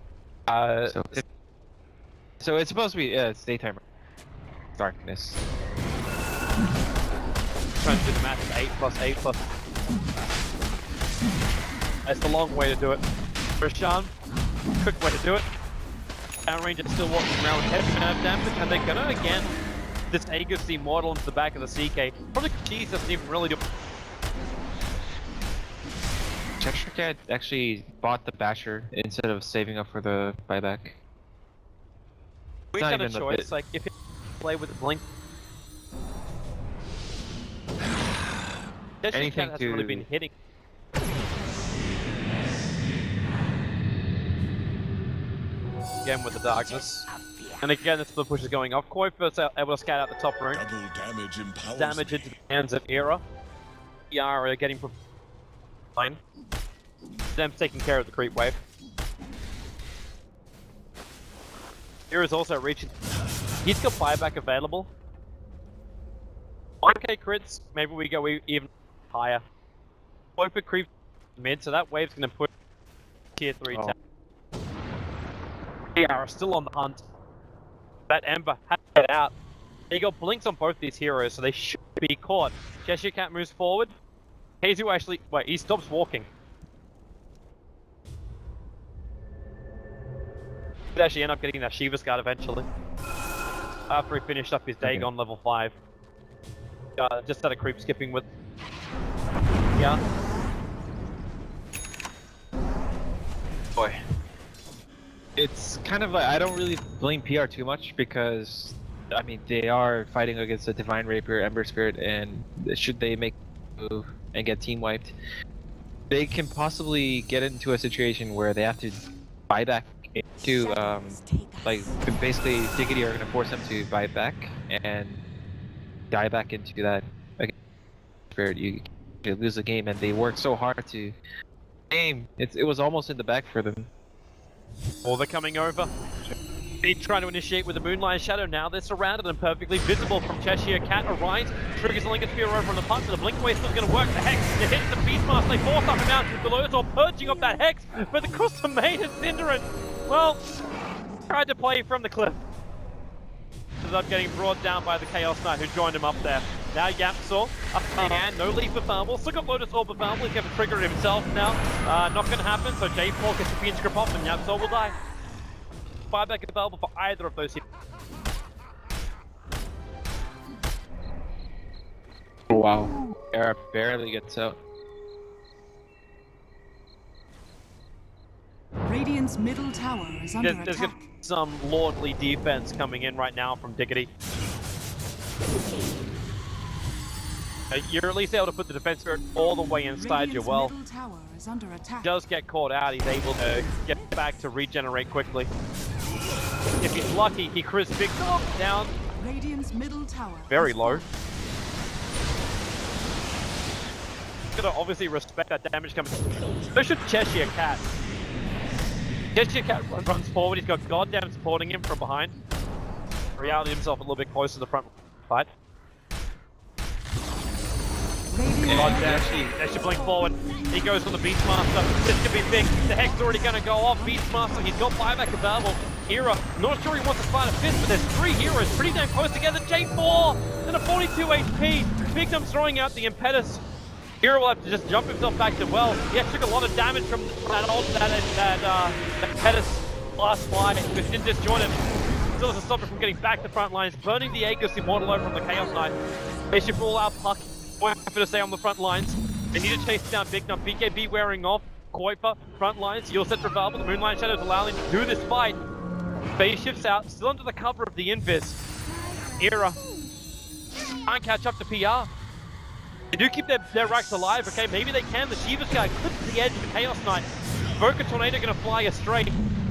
So it's supposed to be, it's daytime. Darkness. Trying to do the math of 8 plus 8 plus. That's the long way to do it. Rashan, quick way to do it. Power Rangers still walking around with heavy amount of damage, and they're gonna again just Aegis the Immortal into the back of the CK. Probably cheese doesn't even really do. Cheshire Cat actually bought the Basher instead of saving up for the buyback. We got a choice, like if you play with the Blink. Cheshire Cat hasn't really been hitting. Again with the darkness. And again, the split push is going off. Qualifier able to scout out the top room. Damage into the hands of Era. Yara getting from line. Them taking care of the creep wave. Era's also reaching. He's got buyback available. 1k crits, maybe we go even higher. Qualifier creep mid, so that wave's going to put tier 3 Oh. down. They are still on the hunt. That Ember has to get out. They got blinks on both these heroes, so they should be caught. Cheshire Cat moves forward. Hazu actually, wait, he stops walking. Could actually end up getting that Shiva's Guard eventually. After he finished up his Dagon level 5. Just started creep skipping with... Yeah. Boy. It's kind of like, I don't really blame PR too much because, I mean, they are fighting against a Divine Rapier, Ember Spirit, and should they make a move and get team wiped, they can possibly get into a situation where they have to buy back into, like, basically Diggity are going to force them to buy back and die back into that Spirit. You lose the game, and they work so hard to game. It was almost in the back for them. Or they're coming over. They're trying to initiate with the Moonlight Shadow. Now they're surrounded and perfectly visible from Cheshire Cat. Orion triggers the Lincoln Spear over on the punch, and the Blink Away is still going to work. The Hex, it hits the Beastmaster. They force up and down. The Lotus purging up that Hex, but the Crystal Maiden Cinderin, well, tried to play from the cliff. Ended up getting brought down by the Chaos Knight who joined him up there. Now Yapsaw, up in hand, no leaf for Farmable. Still got Lotus Orb for Farmable, he's going to trigger it himself now. Not going to happen, so J4 gets the Fiend Script off and Yapsaw will die. Buyback available for either of those here. Wow. Era barely gets out. Radiant's middle tower is under There's attack. gonna be some lordly defense coming in right now from Diggity. You're at least able to put the defense spirit all the way inside your well. Middle tower is under attack. Does get caught out, he's able to get back to regenerate quickly. If he's lucky, he cris big down. Radiant's middle tower. Very low. Gotta obviously respect that damage coming. So should Cheshire Cat. Cheshire Cat runs forward, he's got goddamn supporting him from behind. Reality himself a little bit closer to the front fight. Goddamn, they should blink forward. He goes on the Beastmaster. This could be big. The Hex already gonna go off. Beastmaster, he's got buyback available. Hero, not sure he wants to fight a fist, but there's 3 heroes pretty damn close together. J4 and a 42 HP. Big Thumb's throwing out the Impetus. Hero will have to just jump himself back to well. He actually took a lot of damage from that Impetus last fly, but didn't disjoint him. Still has to stop him from getting back to the front lines, burning the Aegis Immortal over from the Chaos Knight. They should roll out Puck. Kuiper to stay on the front lines. They need to chase down Big Num. BKB wearing off. Kuiper, front lines. You'll set available. The Moonlight Shadows allowing him to do this fight. Phase shifts out, still under the cover of the Invis. Era can't catch up to PR. They do keep their racks alive, okay? Maybe they can. The Shiva's Guard clips the edge of the Chaos Knight. Boca Tornado gonna fly astray.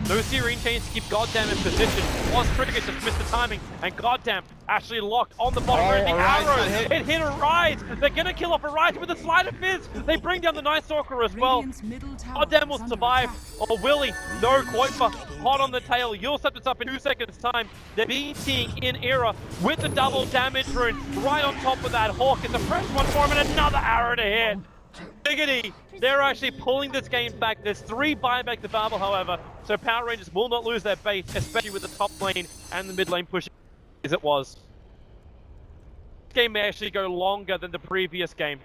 No Serene Chains to keep Goddamn in position. Was triggered, just missed the timing. And Goddamn actually locked on the bottom row. The arrow, it hit Arise. They're gonna kill off Arise with a Sleight of Fizz. They bring down the Night Stalker as well. Goddamn will survive. Or will he? No, Kuiper hot on the tail. You'll set this up in 2 seconds time. They're beating in Era with the double damage rune right on top of that Hawk. It's a fresh one for him and another arrow to hit. Diggity, they're actually pulling this game back. There's 3 buybacks available, however, so Power Rangers will not lose their base, especially with the top lane and the mid lane pushing as it was. This game may actually go longer than the previous game,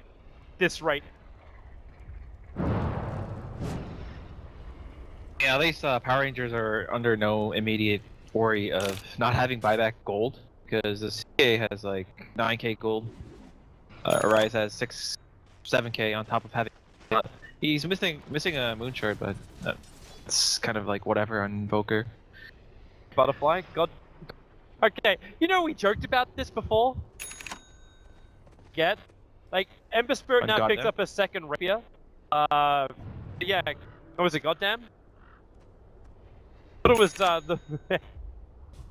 this rate. Yeah, at least Power Rangers are under no immediate worry of not having buyback gold, because the CA has like 9k gold. Arise has 7k on top of having. He's missing a Moonshard, but it's kind of like whatever on Invoker. Butterfly, God. Okay, you know we joked about this before. Get, like Ember Spirit now picks up a second rapier. Yeah, what was it? Goddamn. But it was the.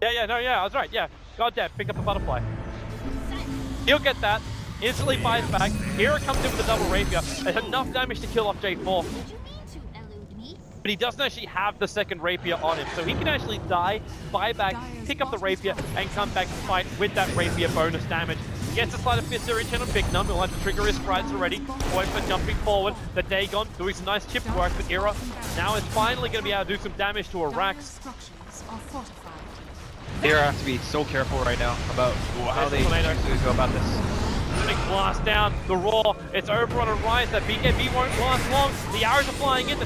yeah, I was right. Yeah, Goddamn, pick up a butterfly. He'll get that. Instantly buys back. Hero comes in with a double rapier. There's enough damage to kill off J4. But he doesn't actually have the second rapier on him, so he can actually die, buy back, pick up the rapier, and come back to fight with that rapier bonus damage. Gets a sleight of fist reach in on Big Num. He'll have to trigger his strides already. Qualifier jumping forward. The Dagon doing some nice chip work, but Era now is finally going to be able to do some damage to a Dire's Rax. structures are fortified. They have to be so careful right now about how they choose to go about this. Big blast down, the Roar, it's over on a rise, that BKB won't last long, the arrows are flying in, the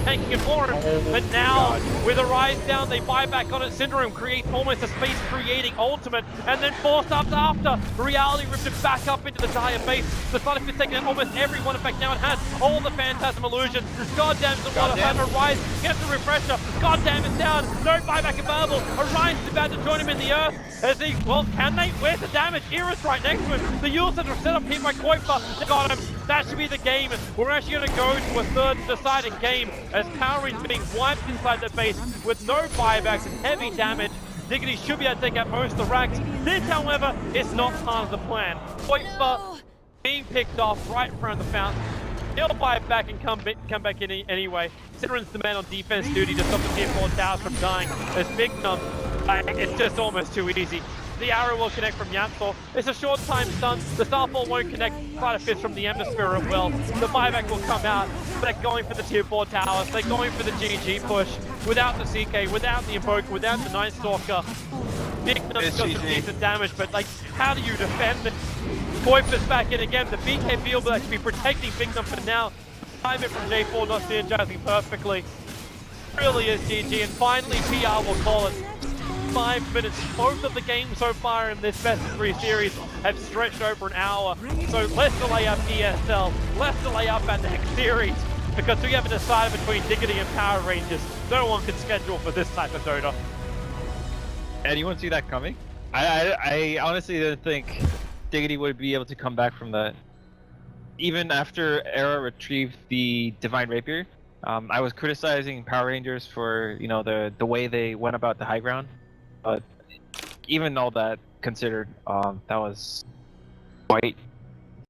tanking it for him, but now, with a rise down, they buy back on it, Syndrome creates almost a space-creating ultimate, and then forced up after, Reality ripped it back up into the Dire base, the Sonic is taking out almost everyone, in fact now it has all the Phantasm illusions, goddamn the water, have a rise, gets the refresher, goddamn it's down, no buyback available, Orion is about to join him in the earth, as he, well, can they? Where's the damage? Era's right next to him. The Yulesons are set up here by Qualifier. They got him. That should be the game. We're actually going to go to a third deciding game as Power Rangers being wiped inside the base with no buybacks and heavy damage. Diggity should be able to take out most of the racks. This, however, is not part of the plan. Qualifier being picked off right in front of the fountain. He'll buy it back and come back in anyway. Sidran's the man on defense duty to stop the tier 4 towers from dying. There's Big Num. It's just almost too easy. The arrow will connect from Yamsor. It's a short time stun. The Starfall won't connect. Quite a fist from the Hemisphere as well. The buyback will come out. They're going for the tier 4 towers. They're going for the GG push. Without the CK, without the Invoker, without the Night Stalker. Big Num's got some decent damage, but like, how do you defend it? Qualifiers back in again. The BKB will actually be protecting Big Num for now. Time it from J4 not synergizing perfectly. Really is GG, and finally PR will call it. 5 minutes. Both of the games so far in this best of 3 series have stretched over an hour. So let's delay up ESL. Let's delay up our next series because we haven't decided between Diggity and Power Rangers. No one can schedule for this type of Dota. Anyone see that coming? I honestly didn't think Diggity would be able to come back from that. Even after Era retrieved the Divine Rapier, I was criticizing Power Rangers for, you know, the way they went about the high ground. But even all that considered, that was quite